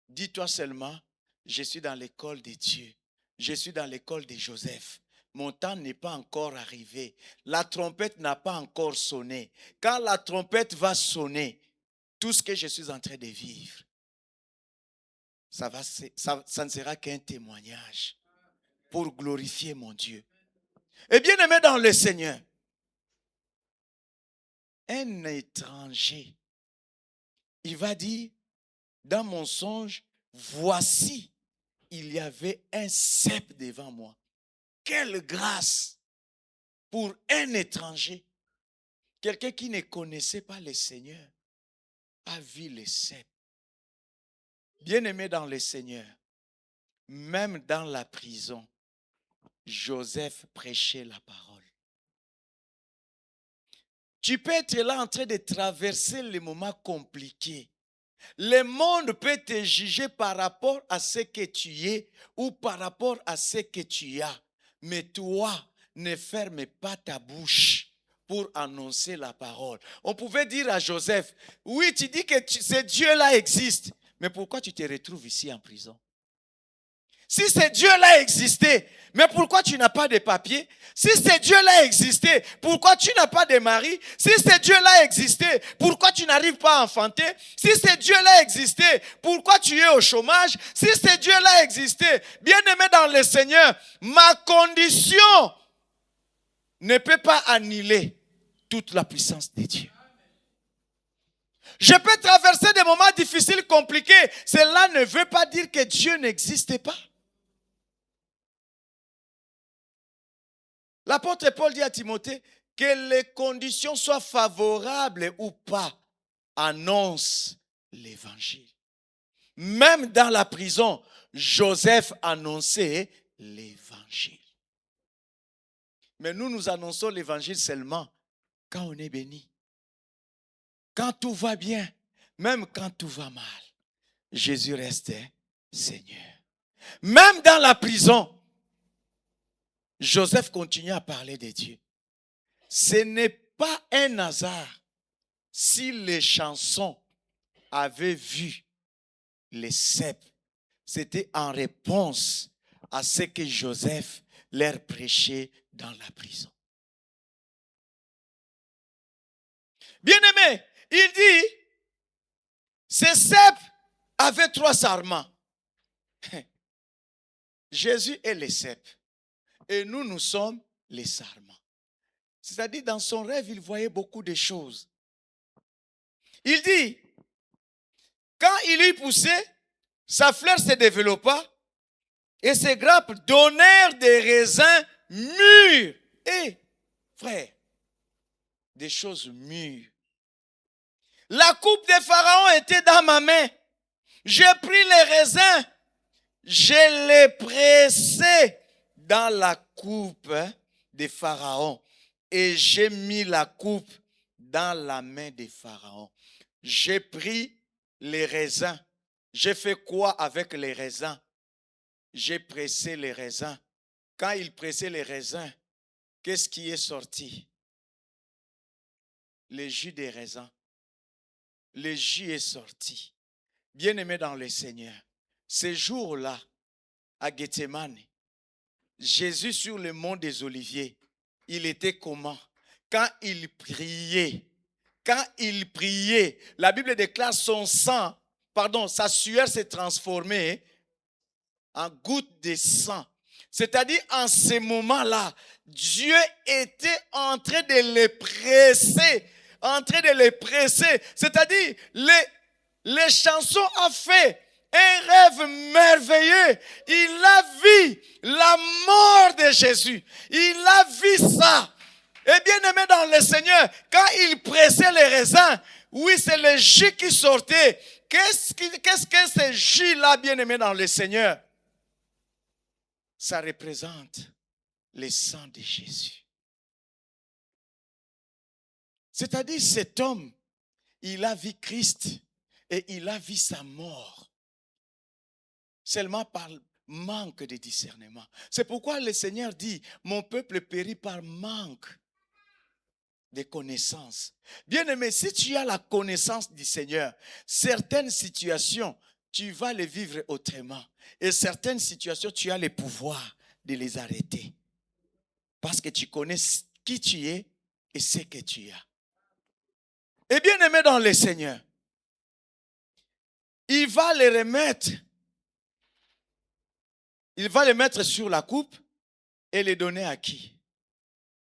Speaker 1: Dis-toi seulement, je suis dans l'école de Dieu. Je suis dans l'école de Joseph. Mon temps n'est pas encore arrivé. La trompette n'a pas encore sonné. Quand la trompette va sonner, tout ce que je suis en train de vivre, ça ne sera qu'un témoignage pour glorifier mon Dieu. Et bien aimé dans le Seigneur, un étranger, il va dire, dans mon songe, voici, il y avait un cep devant moi. Quelle grâce pour un étranger. Quelqu'un qui ne connaissait pas le Seigneur a vu le cep. Bien-aimé dans le Seigneur, même dans la prison, Joseph prêchait la parole. Tu peux être là en train de traverser les moments compliqués. Le monde peut te juger par rapport à ce que tu es ou par rapport à ce que tu as. Mais toi, ne ferme pas ta bouche pour annoncer la parole. On pouvait dire à Joseph, oui, tu dis que ce Dieu-là existe, mais pourquoi tu te retrouves ici en prison? Si ce Dieu-là existait, mais pourquoi tu n'as pas de papier? Si ce Dieu-là existait, pourquoi tu n'as pas de mari? Si ce Dieu-là existait, pourquoi tu n'arrives pas à enfanter? Si ce Dieu-là existait, pourquoi tu es au chômage? Si ce Dieu-là existait, bien-aimé dans le Seigneur, ma condition ne peut pas annuler toute la puissance de Dieu. Je peux traverser des moments difficiles, compliqués. Cela ne veut pas dire que Dieu n'existe pas. L'apôtre Paul dit à Timothée que les conditions soient favorables ou pas, annonce l'évangile. Même dans la prison, Joseph annonçait l'évangile. Mais nous annonçons l'évangile seulement quand on est béni. Quand tout va bien, même quand tout va mal, Jésus reste Seigneur. Même dans la prison, Joseph continue à parler de Dieu. Ce n'est pas un hasard si les chansons avaient vu les cèpes. C'était en réponse à ce que Joseph leur prêchait dans la prison. Bien-aimé, Il dit, ces cèpes avaient 3 sarments. Jésus est les cèpes. Et nous sommes les sarments. C'est-à-dire, dans son rêve, il voyait beaucoup de choses. Il dit, quand il eut poussé, sa fleur se développa et ses grappes donnèrent des raisins mûrs. Et, frère, des choses mûres. La coupe de Pharaon était dans ma main. J'ai pris les raisins, je les pressés dans la coupe de Pharaon et j'ai mis la coupe dans la main de Pharaon. J'ai pris les raisins. J'ai fait quoi avec les raisins? J'ai pressé les raisins. Quand il pressait les raisins, qu'est-ce qui est sorti? Le jus des raisins. Le jus est sorti. Bien-aimé dans le Seigneur, ces jours-là, à Gethsemane, Jésus sur le mont des Oliviers, il était comment? Quand il priait, la Bible déclare sa sueur s'est transformée en gouttes de sang. C'est-à-dire, en ces moments-là, Dieu était en train de les presser. C'est-à-dire, les chansons ont fait un rêve merveilleux. Il a vu la mort de Jésus. Il a vu ça. Et bien aimé dans le Seigneur, quand il pressait les raisins, oui, c'est le jus qui sortait. Qu'est-ce que ce jus-là, bien aimé dans le Seigneur? Ça représente le sang de Jésus. C'est-à-dire, cet homme, il a vu Christ et il a vu sa mort. Seulement par manque de discernement. C'est pourquoi le Seigneur dit, mon peuple périt par manque de connaissances. Bien-aimé, si tu as la connaissance du Seigneur, certaines situations, tu vas les vivre autrement. Et certaines situations, tu as le pouvoir de les arrêter. Parce que tu connais qui tu es et ce que tu as. Et bien-aimé dans le Seigneur, il va les remettre. Il va les mettre sur la coupe et les donner à qui?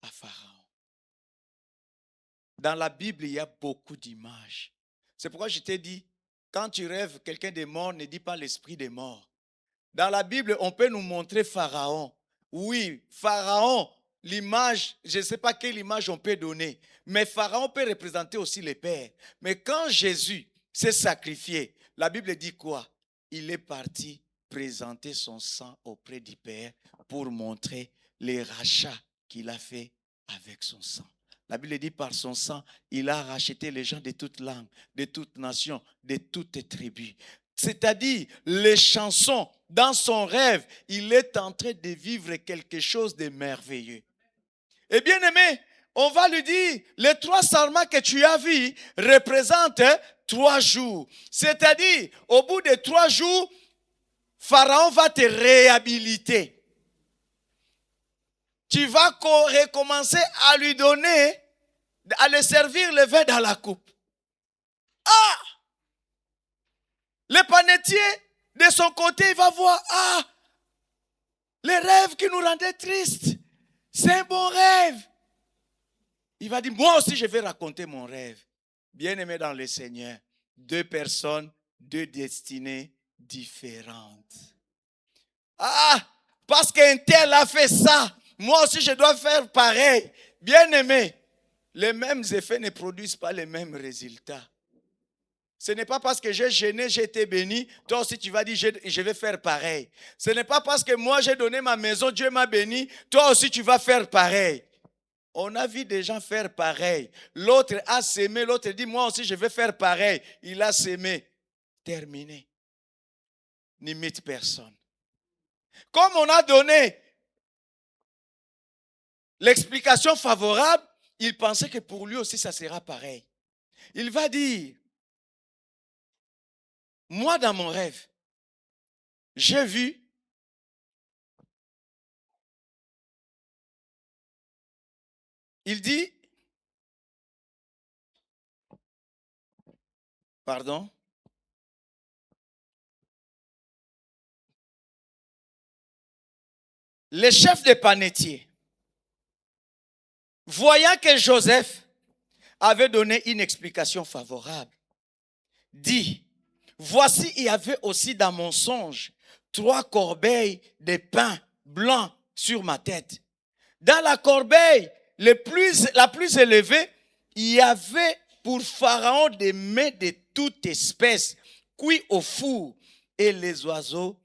Speaker 1: À Pharaon. Dans la Bible, il y a beaucoup d'images. C'est pourquoi je t'ai dit, quand tu rêves quelqu'un de mort, ne dis pas l'esprit des morts. Dans la Bible, on peut nous montrer Pharaon. Oui, Pharaon, l'image, je ne sais pas quelle image on peut donner, mais Pharaon peut représenter aussi les pères. Mais quand Jésus s'est sacrifié, la Bible dit quoi? Il est parti présenter son sang auprès du Père pour montrer les rachats qu'il a fait avec son sang. La Bible dit par son sang, il a racheté les gens de toute langue, de toute nation, de toutes tribus. C'est-à-dire, les chansons, dans son rêve, il est en train de vivre quelque chose de merveilleux. Et bien aimé, on va lui dire, les 3 sarments que tu as vus représentent 3 jours. C'est-à-dire, au bout de 3 jours, Pharaon va te réhabiliter. Tu vas recommencer à lui donner, à le servir le vin dans la coupe. Ah! Le panetier, de son côté, il va voir, les rêves qui nous rendaient tristes, c'est un bon rêve. Il va dire, moi aussi je vais raconter mon rêve. Bien-aimé dans le Seigneur, 2 personnes, 2 destinées différentes. Parce qu'un tel a fait ça, moi aussi je dois faire pareil. Bien-aimé, les mêmes effets ne produisent pas les mêmes résultats. Ce n'est pas parce que j'ai gêné, j'ai été béni, toi aussi tu vas dire je vais faire pareil. Ce n'est pas parce que moi j'ai donné ma maison, Dieu m'a béni, toi aussi tu vas faire pareil. On a vu des gens faire pareil. L'autre a sémé, l'autre dit moi aussi je vais faire pareil. Il a sémé. Terminé. N'imite personne. Comme on a donné l'explication favorable, il pensait que pour lui aussi ça sera pareil. Il va dire, moi dans mon rêve, j'ai vu il dit, Pardon? Les chefs des panetiers, voyant que Joseph avait donné une explication favorable, dit, voici, il y avait aussi dans mon songe 3 corbeilles de pain blanc sur ma tête. Dans la corbeille la plus élevée, il y avait pour Pharaon des mets de toute espèce, cuits au four, et les oiseaux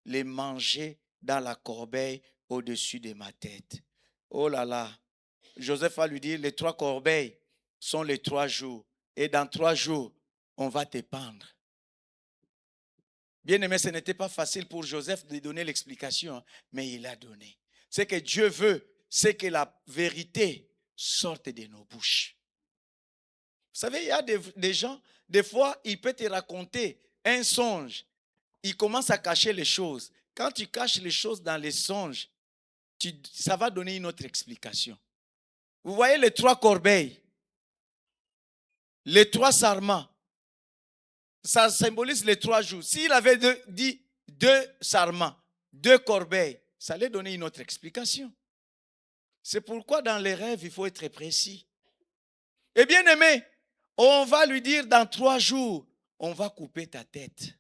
Speaker 1: les mangeaient dans la corbeille au-dessus de ma tête. Oh là là, Joseph va lui dire, les 3 corbeilles sont les 3 jours, et dans 3 jours, on va te pendre. Bien aimé, ce n'était pas facile pour Joseph de donner l'explication, mais il a donné. Ce que Dieu veut, c'est que la vérité sorte de nos bouches. Vous savez, il y a des gens, des fois, il peut te raconter un songe. Il commence à cacher les choses. Quand tu caches les choses dans les songes, ça va donner une autre explication. Vous voyez les 3 corbeilles, les 3 sarments. Ça symbolise les 3 jours. S'il avait dit 2 sarments, 2 corbeilles, ça allait donner une autre explication. C'est pourquoi dans les rêves, il faut être précis. Et bien aimé, on va lui dire dans 3 jours, on va couper ta tête.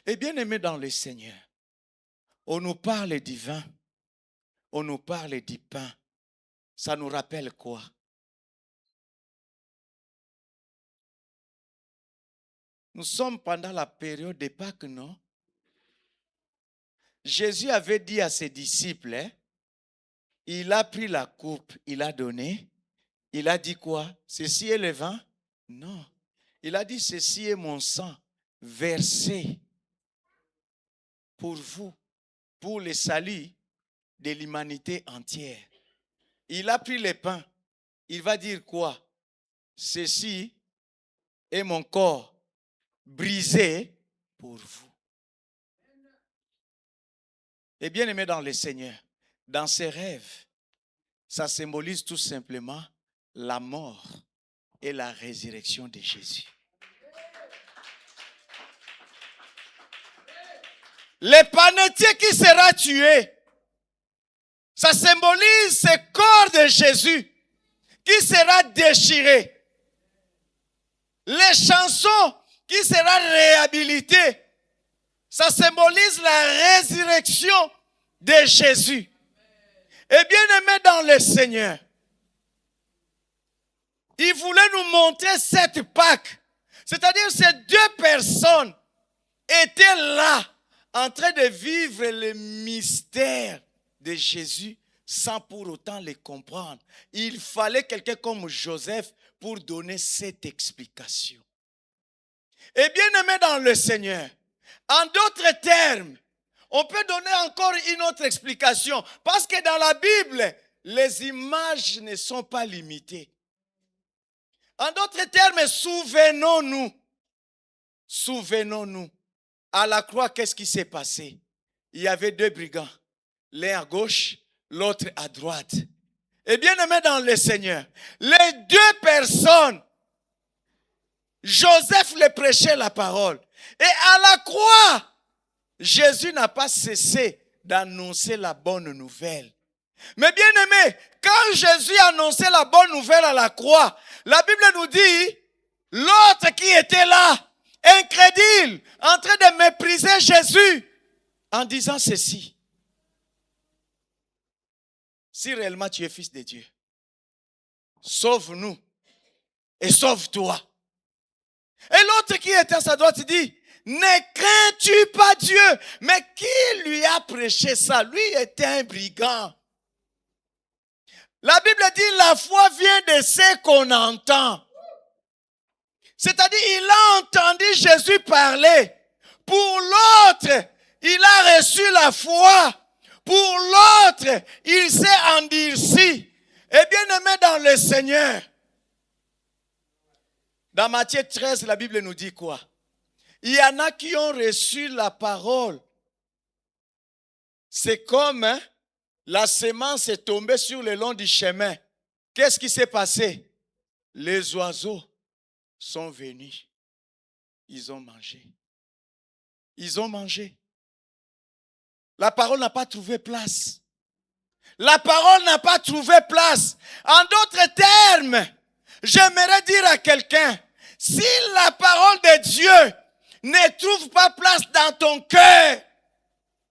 Speaker 1: Et bien aimé dans le Seigneur, on nous parle du vin, on nous parle du pain. Ça nous rappelle quoi? Nous sommes pendant la période de Pâques, non? Jésus avait dit à ses disciples, il a pris la coupe, il a donné. Il a dit quoi? Ceci est le vin? Non. Il a dit, ceci est mon sang versé pour vous, pour le salut de l'humanité entière. Il a pris le pain. Il va dire quoi? Ceci est mon corps brisé pour vous. Et bien aimé dans le Seigneur, dans ses rêves, ça symbolise tout simplement la mort et la résurrection de Jésus. Le panetier qui sera tué, ça symbolise ce corps de Jésus qui sera déchiré. Les chansons qui sera réhabilitées, ça symbolise la résurrection de Jésus. Et bien aimé dans le Seigneur, il voulait nous montrer cette Pâque. C'est-à-dire ces 2 personnes étaient là en train de vivre le mystère de Jésus sans pour autant les comprendre. Il fallait quelqu'un comme Joseph pour donner cette explication. Et bien aimé dans le Seigneur, en d'autres termes, on peut donner encore une autre explication. Parce que dans la Bible, les images ne sont pas limitées. En d'autres termes, souvenons-nous. À la croix, qu'est-ce qui s'est passé? Il y avait 2 brigands, l'un à gauche, l'autre à droite. Et bien aimé dans le Seigneur, les 2 personnes, Joseph les prêchait la parole. Et à la croix, Jésus n'a pas cessé d'annoncer la bonne nouvelle. Mais bien aimé, quand Jésus annonçait la bonne nouvelle à la croix, la Bible nous dit, l'autre qui était là, incrédule, en train de mépriser Jésus, en disant ceci. Si réellement tu es fils de Dieu, sauve-nous et sauve-toi. Et l'autre qui était à sa droite dit, ne crains-tu pas Dieu? Mais qui lui a prêché ça? Lui était un brigand. La Bible dit, la foi vient de ce qu'on entend. C'est-à-dire, il a entendu Jésus parler. Pour l'autre, il a reçu la foi. Pour l'autre, il s'est endurci. Et bien aimé dans le Seigneur. Dans Matthieu 13, la Bible nous dit quoi? Il y en a qui ont reçu la parole. C'est comme la semence est tombée sur le long du chemin. Qu'est-ce qui s'est passé? Les oiseaux sont venus. Ils ont mangé. Ils ont mangé. La parole n'a pas trouvé place. La parole n'a pas trouvé place. En d'autres termes, j'aimerais dire à quelqu'un, si la parole de Dieu ne trouve pas place dans ton cœur,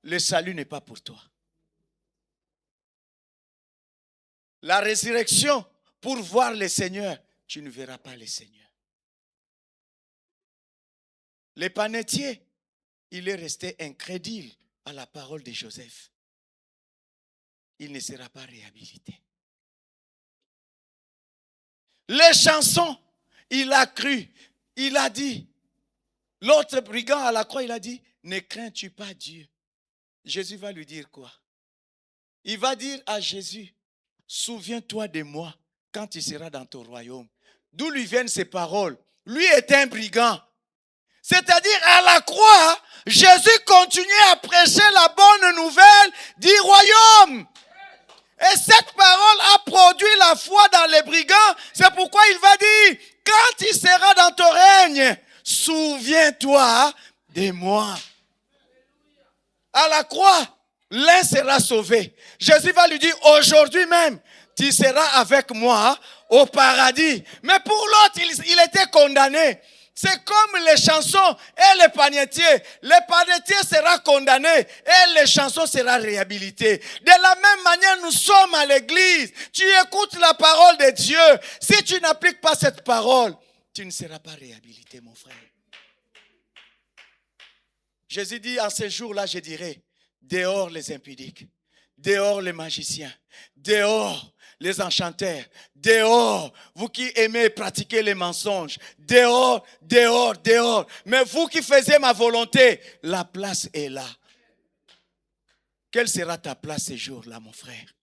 Speaker 1: le salut n'est pas pour toi. La résurrection, pour voir le Seigneur, tu ne verras pas le Seigneur. Le panetier, il est resté incrédule à la parole de Joseph. Il ne sera pas réhabilité. Les chansons, il a cru, il a dit, l'autre brigand à la croix, il a dit, ne crains-tu pas Dieu? Jésus va lui dire quoi? Il va dire à Jésus, souviens-toi de moi quand tu seras dans ton royaume. D'où lui viennent ces paroles? Lui est un brigand. C'est-à-dire à la croix, Jésus continuait à prêcher la bonne nouvelle du royaume. Et cette parole a produit la foi dans les brigands. C'est pourquoi il va dire, quand tu seras dans ton règne, souviens-toi de moi. À la croix, l'un sera sauvé. Jésus va lui dire, aujourd'hui même, tu seras avec moi au paradis. Mais pour l'autre, il était condamné. C'est comme les chansons et les panetiers. Le panetier sera condamné et les chansons seront réhabilitées. De la même manière, nous sommes à l'église. Tu écoutes la parole de Dieu. Si tu n'appliques pas cette parole, tu ne seras pas réhabilité, mon frère. Jésus dit, en ce jour-là, je dirai, dehors les impudiques, dehors les magiciens, dehors les enchanteurs, dehors, vous qui aimez pratiquer les mensonges, dehors, dehors, dehors. Mais vous qui faisiez ma volonté, la place est là. Quelle sera ta place ce jour-là, mon frère?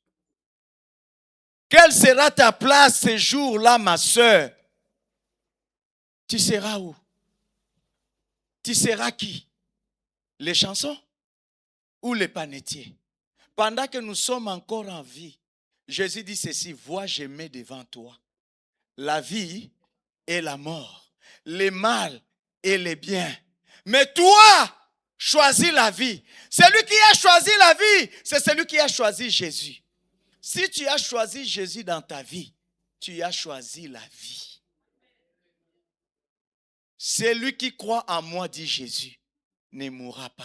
Speaker 1: Quelle sera ta place ce jour-là, ma soeur? Tu seras où? Tu seras qui? Les chansons ou les panetiers? Pendant que nous sommes encore en vie, Jésus dit ceci, vois, je mets devant toi la vie et la mort, le mal et le bien. Mais toi, choisis la vie. Celui qui a choisi la vie, c'est celui qui a choisi Jésus. Si tu as choisi Jésus dans ta vie, tu as choisi la vie. Celui qui croit en moi, dit Jésus, ne mourra pas.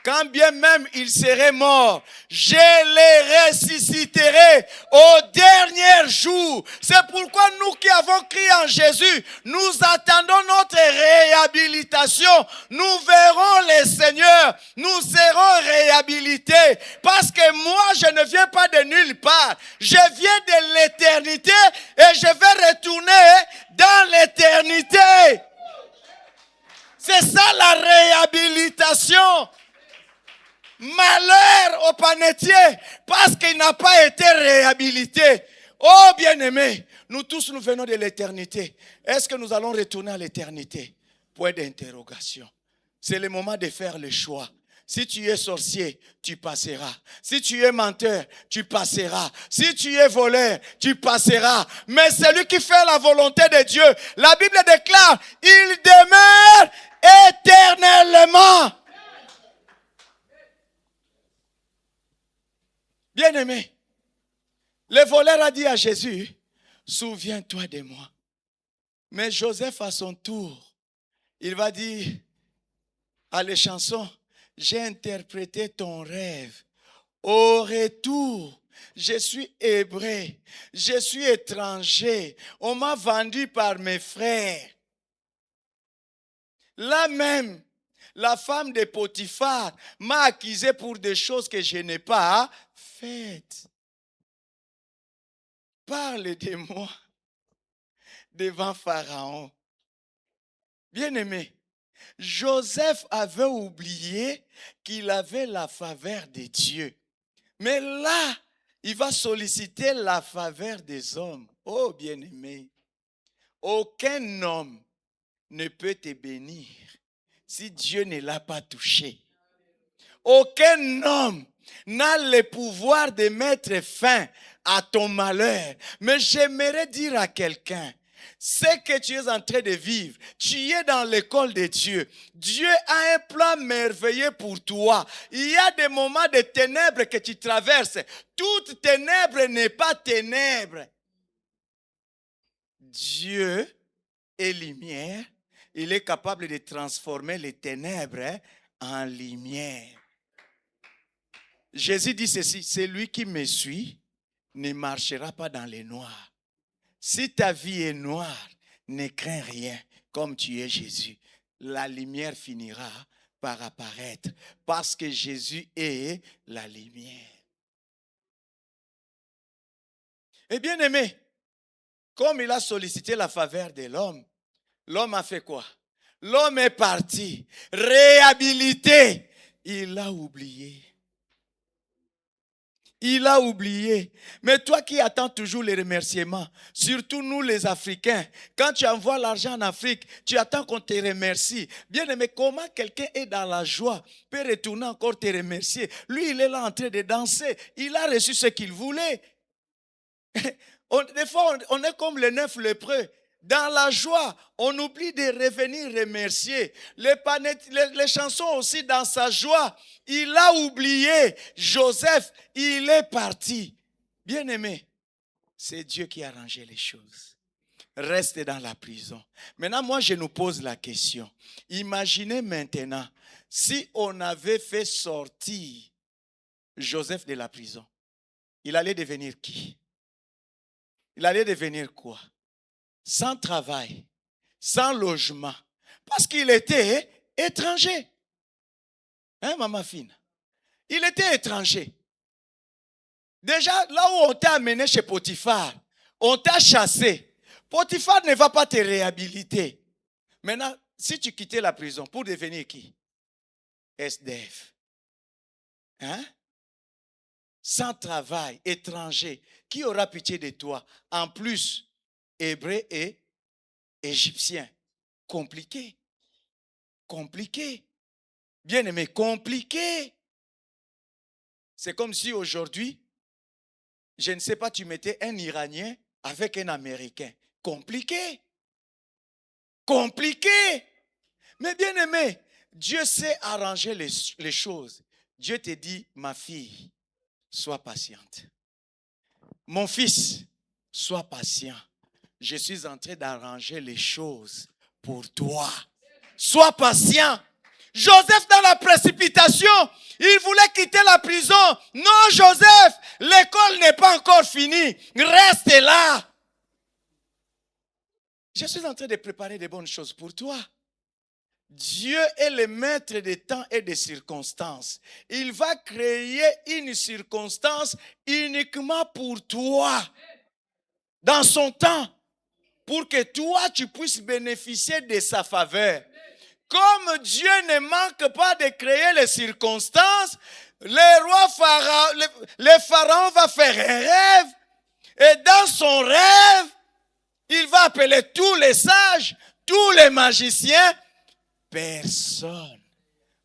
Speaker 1: Quand bien même il serait mort, je les ressusciterai au dernier jour. C'est pourquoi nous qui avons crié en Jésus, nous attendons notre réhabilitation. Nous verrons le Seigneur, nous serons réhabilités. Parce que moi, je ne viens pas de nulle part. Je viens de l'éternité et je vais retourner dans l'éternité. C'est ça la réhabilitation. Malheur au panetier parce qu'il n'a pas été réhabilité. Oh bien-aimé, nous tous nous venons de l'éternité. Est-ce que nous allons retourner à l'éternité? Point d'interrogation. C'est le moment de faire le choix. Si tu es sorcier, tu passeras. Si tu es menteur, tu passeras. Si tu es voleur, tu passeras. Mais celui qui fait la volonté de Dieu, la Bible déclare, il demeure éternellement. Bien-aimé, le voleur a dit à Jésus, souviens-toi de moi. Mais Joseph, à son tour, il va dire à les chansons, j'ai interprété ton rêve. Au retour, je suis hébreu, je suis étranger. On m'a vendu par mes frères. Là même, la femme de Potiphar m'a accusé pour des choses que je n'ai pas faites. Parle de moi devant Pharaon. Bien-aimé, Joseph avait oublié qu'il avait la faveur de Dieu. Mais là, il va solliciter la faveur des hommes. Oh bien-aimé, aucun homme ne peut te bénir si Dieu ne l'a pas touché. Aucun homme n'a le pouvoir de mettre fin à ton malheur. Mais j'aimerais dire à quelqu'un, Ce que tu es en train de vivre, tu es dans l'école de Dieu. Dieu a un plan merveilleux pour toi. Il y a des moments de ténèbres que tu traverses. Toute ténèbre n'est pas ténèbre. Dieu est lumière. Il est capable de transformer les ténèbres en lumière. Jésus dit ceci, celui qui me suit ne marchera pas dans les noirs. Si ta vie est noire, ne crains rien, comme tu es Jésus. La lumière finira par apparaître, parce que Jésus est la lumière. Et bien aimé, comme il a sollicité la faveur de l'homme, l'homme a fait quoi? L'homme est parti, réhabilité. Il a oublié. Il a oublié. Mais toi qui attends toujours les remerciements, surtout nous les Africains, quand tu envoies l'argent en Afrique, tu attends qu'on te remercie. Bien aimé, comment quelqu'un est dans la joie peut retourner encore te remercier? Lui, il est là en train de danser. Il a reçu ce qu'il voulait. Des fois, on est comme les 9 lépreux. Dans la joie, on oublie de revenir remercier. Les chansons aussi, dans sa joie, il a oublié. Joseph, il est parti. Bien aimé, c'est Dieu qui a arrangé les choses. Reste dans la prison. Maintenant, moi, je nous pose la question. Imaginez maintenant, si on avait fait sortir Joseph de la prison, il allait devenir qui? Il allait devenir quoi? Sans travail, sans logement, parce qu'il était étranger. Hein, maman fine? Il était étranger. Déjà, là où on t'a amené chez Potiphar, on t'a chassé. Potiphar ne va pas te réhabiliter. Maintenant, si tu quittais la prison pour devenir qui? SDF. Hein? Sans travail, étranger. Qui aura pitié de toi? En plus, hébreu et égyptien. Compliqué. Compliqué. Bien aimé, compliqué. C'est comme si aujourd'hui, je ne sais pas, tu mettais un Iranien avec un Américain. Compliqué. Compliqué. Mais bien aimé, Dieu sait arranger les choses. Dieu te dit, ma fille, sois patiente. Mon fils, sois patient. Je suis en train d'arranger les choses pour toi. Sois patient. Joseph, dans la précipitation, il voulait quitter la prison. Non, Joseph, l'école n'est pas encore finie. Reste là. Je suis en train de préparer des bonnes choses pour toi. Dieu est le maître des temps et des circonstances. Il va créer une circonstance uniquement pour toi, dans son temps, pour que toi, tu puisses bénéficier de sa faveur. Comme Dieu ne manque pas de créer les circonstances, le pharaon va faire un rêve, et dans son rêve, il va appeler tous les sages, tous les magiciens, personne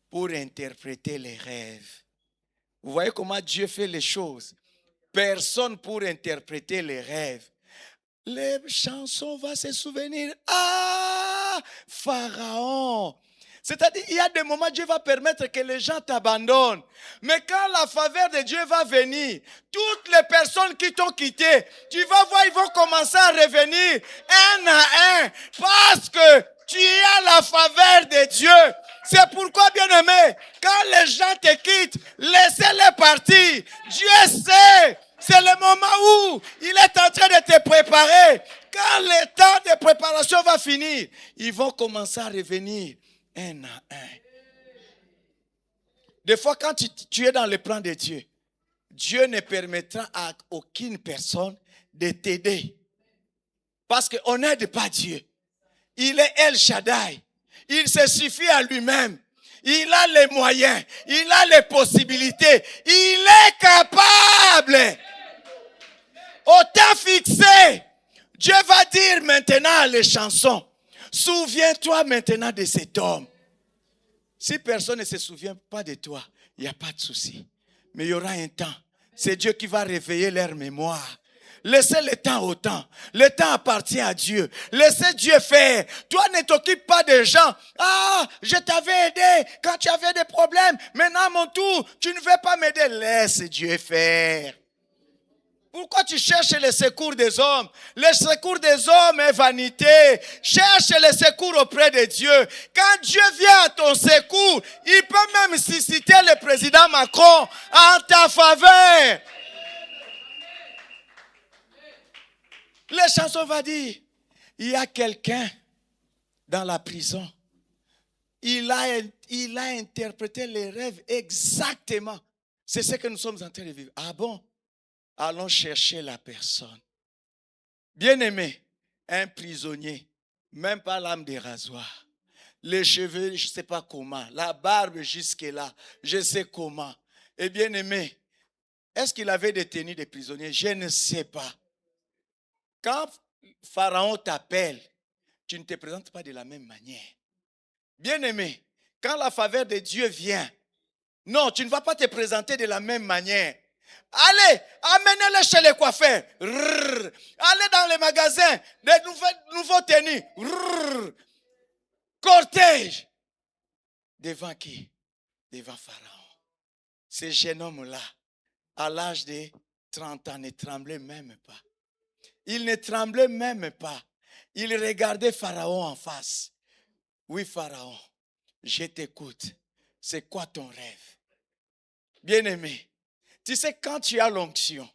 Speaker 1: pour interpréter les rêves. Vous voyez comment Dieu fait les choses? Personne pour interpréter les rêves. Les chansons vont se souvenir. Ah, Pharaon. C'est-à-dire, il y a des moments, Dieu va permettre que les gens t'abandonnent. Mais quand la faveur de Dieu va venir, toutes les personnes qui t'ont quitté, tu vas voir, ils vont commencer à revenir un à un. Parce que tu as la faveur de Dieu. C'est pourquoi, bien-aimé, quand les gens te quittent, laissez-les partir. Dieu sait. C'est le moment où il est en train de te préparer. Quand le temps de préparation va finir, ils vont commencer à revenir un à un. Des fois, quand tu es dans le plan de Dieu, Dieu ne permettra à aucune personne de t'aider. Parce qu'on n'aide pas Dieu. Il est El Shaddai. Il se suffit à lui-même. Il a les moyens. Il a les possibilités. Il est capable. Au temps fixé, Dieu va dire maintenant les chansons. Souviens-toi maintenant de cet homme. Si personne ne se souvient pas de toi, il n'y a pas de souci. Mais il y aura un temps. C'est Dieu qui va réveiller leur mémoire. Laissez le temps au temps. Le temps appartient à Dieu. Laissez Dieu faire. Toi, ne t'occupe pas des gens. Ah, je t'avais aidé quand tu avais des problèmes. Maintenant, à mon tour, tu ne veux pas m'aider. Laisse Dieu faire. Pourquoi tu cherches le secours des hommes? Le secours des hommes est vanité. Cherche le secours auprès de Dieu. Quand Dieu vient à ton secours, il peut même susciter le président Macron en ta faveur. Les chansons vont dire, il y a quelqu'un dans la prison. Il a interprété les rêves exactement. C'est ce que nous sommes en train de vivre. Ah bon? Allons chercher la personne. Bien-aimé, un prisonnier, même pas l'âme des rasoirs. Les cheveux, je ne sais pas comment. La barbe jusque-là, je sais comment. Et bien-aimé, est-ce qu'il avait détenu des prisonniers? Je ne sais pas. Quand Pharaon t'appelle, tu ne te présentes pas de la même manière. Bien-aimé, quand la faveur de Dieu vient, non, tu ne vas pas te présenter de la même manière. Allez, amenez-les chez les coiffeurs. Allez dans les magasins, des nouveaux tenues. Cortège. Devant qui? Devant Pharaon. Ce jeune homme-là, à l'âge de 30 ans, ne tremblait même pas. Il ne tremblait même pas. Il regardait Pharaon en face. Oui, Pharaon, je t'écoute. C'est quoi ton rêve? Bien-aimé, tu sais, quand tu as l'onction,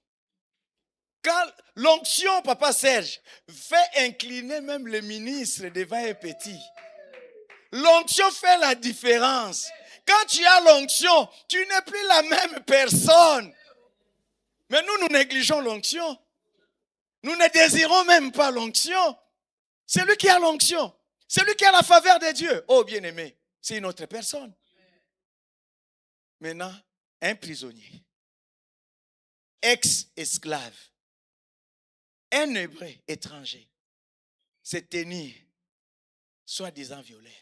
Speaker 1: quand l'onction, Papa Serge, fait incliner même le ministre devant un petit. L'onction fait la différence. Quand tu as l'onction, tu n'es plus la même personne. Mais nous négligeons l'onction. Nous ne désirons même pas l'onction. C'est lui qui a l'onction. C'est lui qui a la faveur de Dieu. Oh, bien-aimé, c'est une autre personne. Maintenant, un prisonnier, ex-esclave, un hébreu étranger, se tenir, soi-disant violé,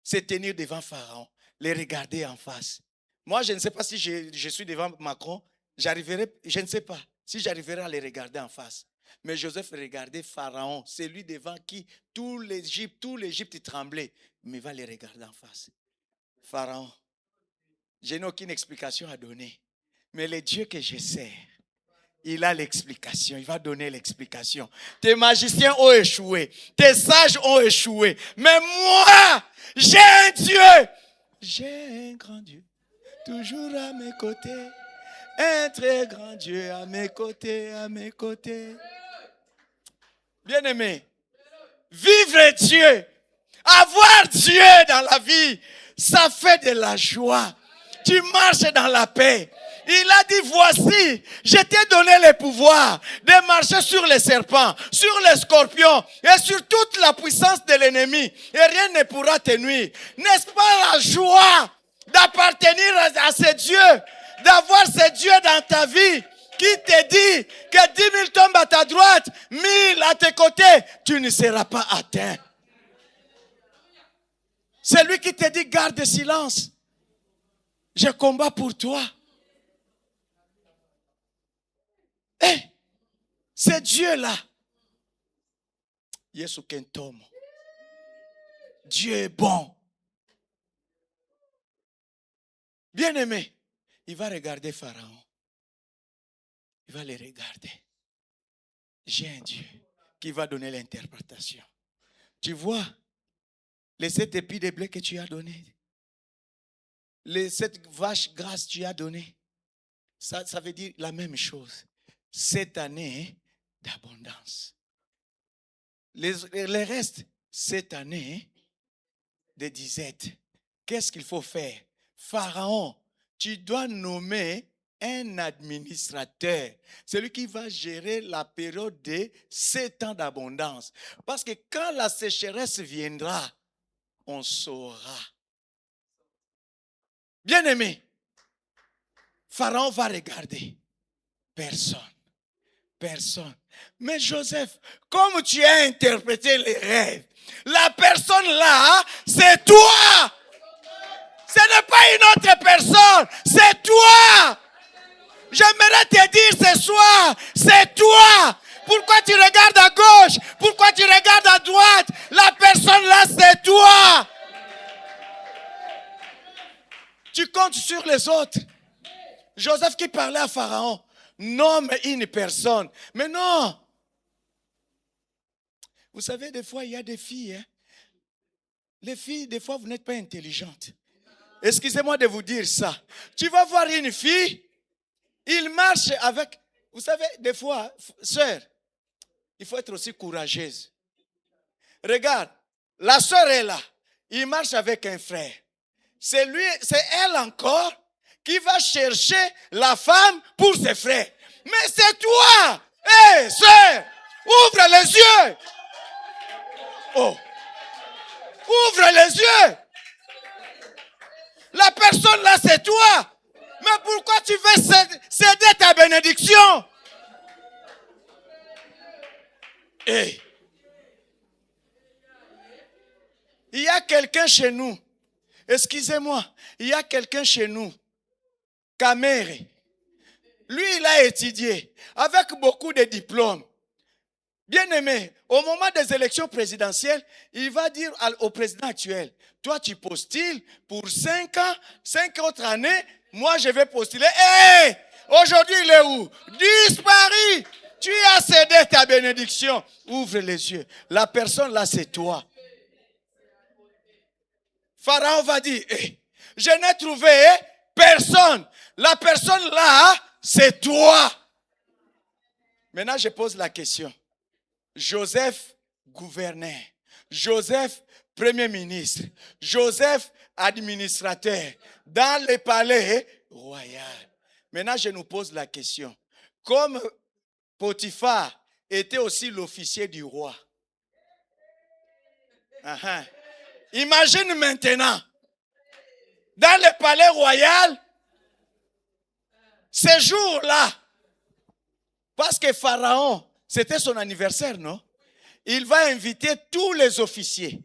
Speaker 1: se tenir devant Pharaon, les regarder en face. Moi, je ne sais pas si je suis devant Macron, j'arriverai, je ne sais pas si j'arriverai à les regarder en face. Mais Joseph regardait Pharaon, c'est lui devant qui tout l'Égypte tremblait, mais il va les regarder en face. Pharaon, je n'ai aucune explication à donner. Mais le Dieu que je sers, il a l'explication. Il va donner l'explication. Tes magiciens ont échoué. Tes sages ont échoué. Mais moi, j'ai un Dieu. J'ai un grand Dieu. Toujours à mes côtés. Un très grand Dieu à mes côtés, à mes côtés. Bien-aimé, vivre Dieu, avoir Dieu dans la vie, ça fait de la joie. Tu marches dans la paix. Il a dit, voici, je t'ai donné le pouvoir de marcher sur les serpents, sur les scorpions et sur toute la puissance de l'ennemi. Et rien ne pourra te nuire. N'est-ce pas la joie d'appartenir à ce Dieu, d'avoir ce Dieu dans ta vie qui te dit que 10 000 tombent à ta droite, 1000 à tes côtés, tu ne seras pas atteint. C'est lui qui te dit, garde silence. Je combats pour toi. Eh, c'est Dieu-là. Yesu Kentomo. Dieu est bon. Bien-aimé, il va regarder Pharaon. Il va les regarder. J'ai un Dieu qui va donner l'interprétation. Tu vois, les 7 épis de blé que tu as donné, les 7 vaches grasses que tu as donné, ça veut dire la même chose. Cette année d'abondance. Les restes, cette année de disette. Qu'est-ce qu'il faut faire? Pharaon, tu dois nommer un administrateur, celui qui va gérer la période de 7 ans d'abondance. Parce que quand la sécheresse viendra, on saura. Bien-aimé, Pharaon va regarder. Personne. Mais Joseph, comme tu as interprété les rêves, la personne là, c'est toi. Ce n'est pas une autre personne, c'est toi. J'aimerais te dire ce soir, c'est toi. Pourquoi tu regardes à gauche? Pourquoi tu regardes à droite? La personne là, c'est toi. Tu comptes sur les autres. Joseph qui parlait à Pharaon, nomme une personne. Mais non. Vous savez, des fois, il y a des filles. Hein? Les filles, des fois, vous n'êtes pas intelligentes. Excusez-moi de vous dire ça. Tu vas voir une fille, il marche avec... Vous savez, des fois, sœur, il faut être aussi courageuse. Regarde, la sœur est là. Il marche avec un frère. C'est elle encore qui va chercher la femme pour ses frères. Mais c'est toi! Hé, sœur, ouvre les yeux! Oh! Ouvre les yeux! La personne là, c'est toi! Mais pourquoi tu veux céder ta bénédiction? Hey. Il y a quelqu'un chez nous. Excusez-moi, il y a quelqu'un chez nous. Kamere. Lui, il a étudié avec beaucoup de diplômes. Bien aimé, au moment des élections présidentielles, il va dire au président actuel, toi tu postules pour 5 ans, 5 autres années, moi je vais postuler. Hé! Aujourd'hui il est où? Disparu! Tu as cédé ta bénédiction. Ouvre les yeux. La personne là c'est toi. Pharaon va dire, hey, je n'ai trouvé personne. La personne là, c'est toi. Maintenant, je pose la question. Joseph, gouverneur. Joseph, premier ministre. Joseph, administrateur. Dans le palais royal. Maintenant, je nous pose la question. Comme Potiphar était aussi l'officier du roi. Imagine maintenant, dans le palais royal, ce jour-là, parce que Pharaon, c'était son anniversaire, non? Il va inviter tous les officiers.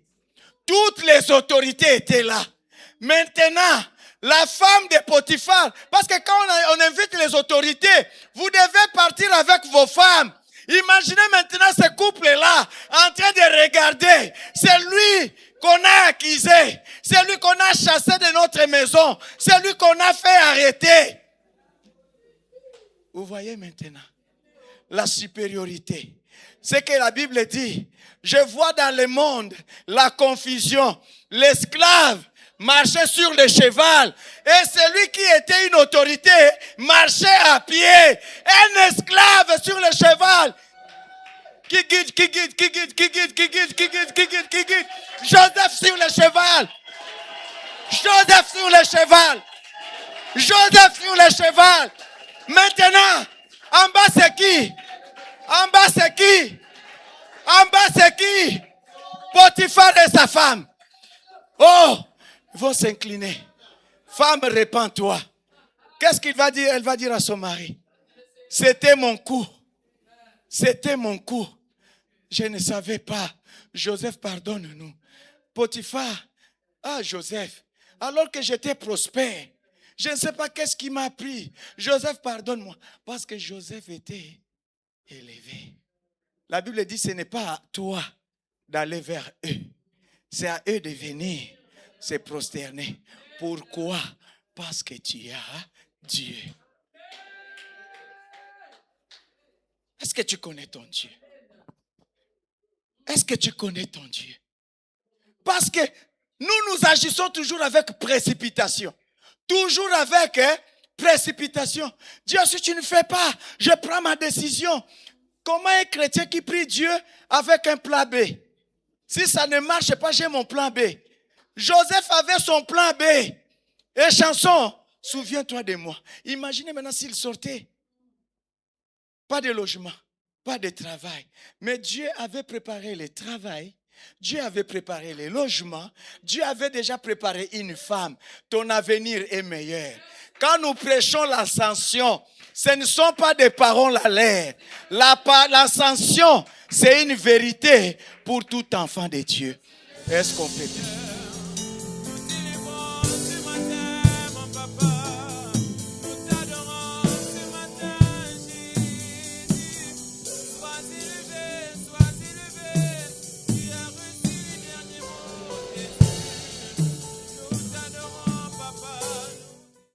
Speaker 1: Toutes les autorités étaient là. Maintenant, la femme de Potiphar, parce que quand on invite les autorités, vous devez partir avec vos femmes. Imaginez maintenant ce couple-là en train de regarder. C'est lui qu'on a accusé. C'est lui qu'on a chassé de notre maison. C'est lui qu'on a fait arrêter. Vous voyez maintenant la supériorité. C'est que la Bible dit, je vois dans le monde la confusion. L'esclave marchait sur le cheval et celui qui était une autorité marchait à pied. Un esclave sur le cheval. Qui guide. Joseph sur le cheval. Joseph sur le cheval. Joseph sur le cheval. Maintenant, en bas c'est qui? En bas c'est qui? En bas c'est qui? Potiphar et sa femme. Oh, ils vont s'incliner. Femme, répands-toi. Qu'est-ce qu'il va dire? Elle va dire à son mari. C'était mon coup. C'était mon coup. Je ne savais pas. Joseph, pardonne-nous. Potiphar, Joseph, alors que j'étais prospère, je ne sais pas qu'est-ce qui m'a pris. Joseph, pardonne-moi. Parce que Joseph était élevé. La Bible dit, ce n'est pas à toi d'aller vers eux. C'est à eux de venir se prosterner. Pourquoi? Parce que tu as Dieu. Est-ce que tu connais ton Dieu? Est-ce que tu connais ton Dieu? Parce que nous agissons toujours avec précipitation. Toujours avec précipitation. Dieu, si tu ne fais pas, je prends ma décision. Comment un chrétien qui prie Dieu avec un plan B? Si ça ne marche pas, j'ai mon plan B. Joseph avait son plan B. Et chanson, souviens-toi de moi. Imaginez maintenant s'il sortait. Pas de logement, pas de travail. Mais Dieu avait préparé le travail. Dieu avait préparé les logements. Dieu avait déjà préparé une femme. Ton avenir est meilleur. Quand nous prêchons l'ascension, ce ne sont pas des paroles à l'air. L'ascension, c'est une vérité pour tout enfant de Dieu. Est-ce qu'on peut dire?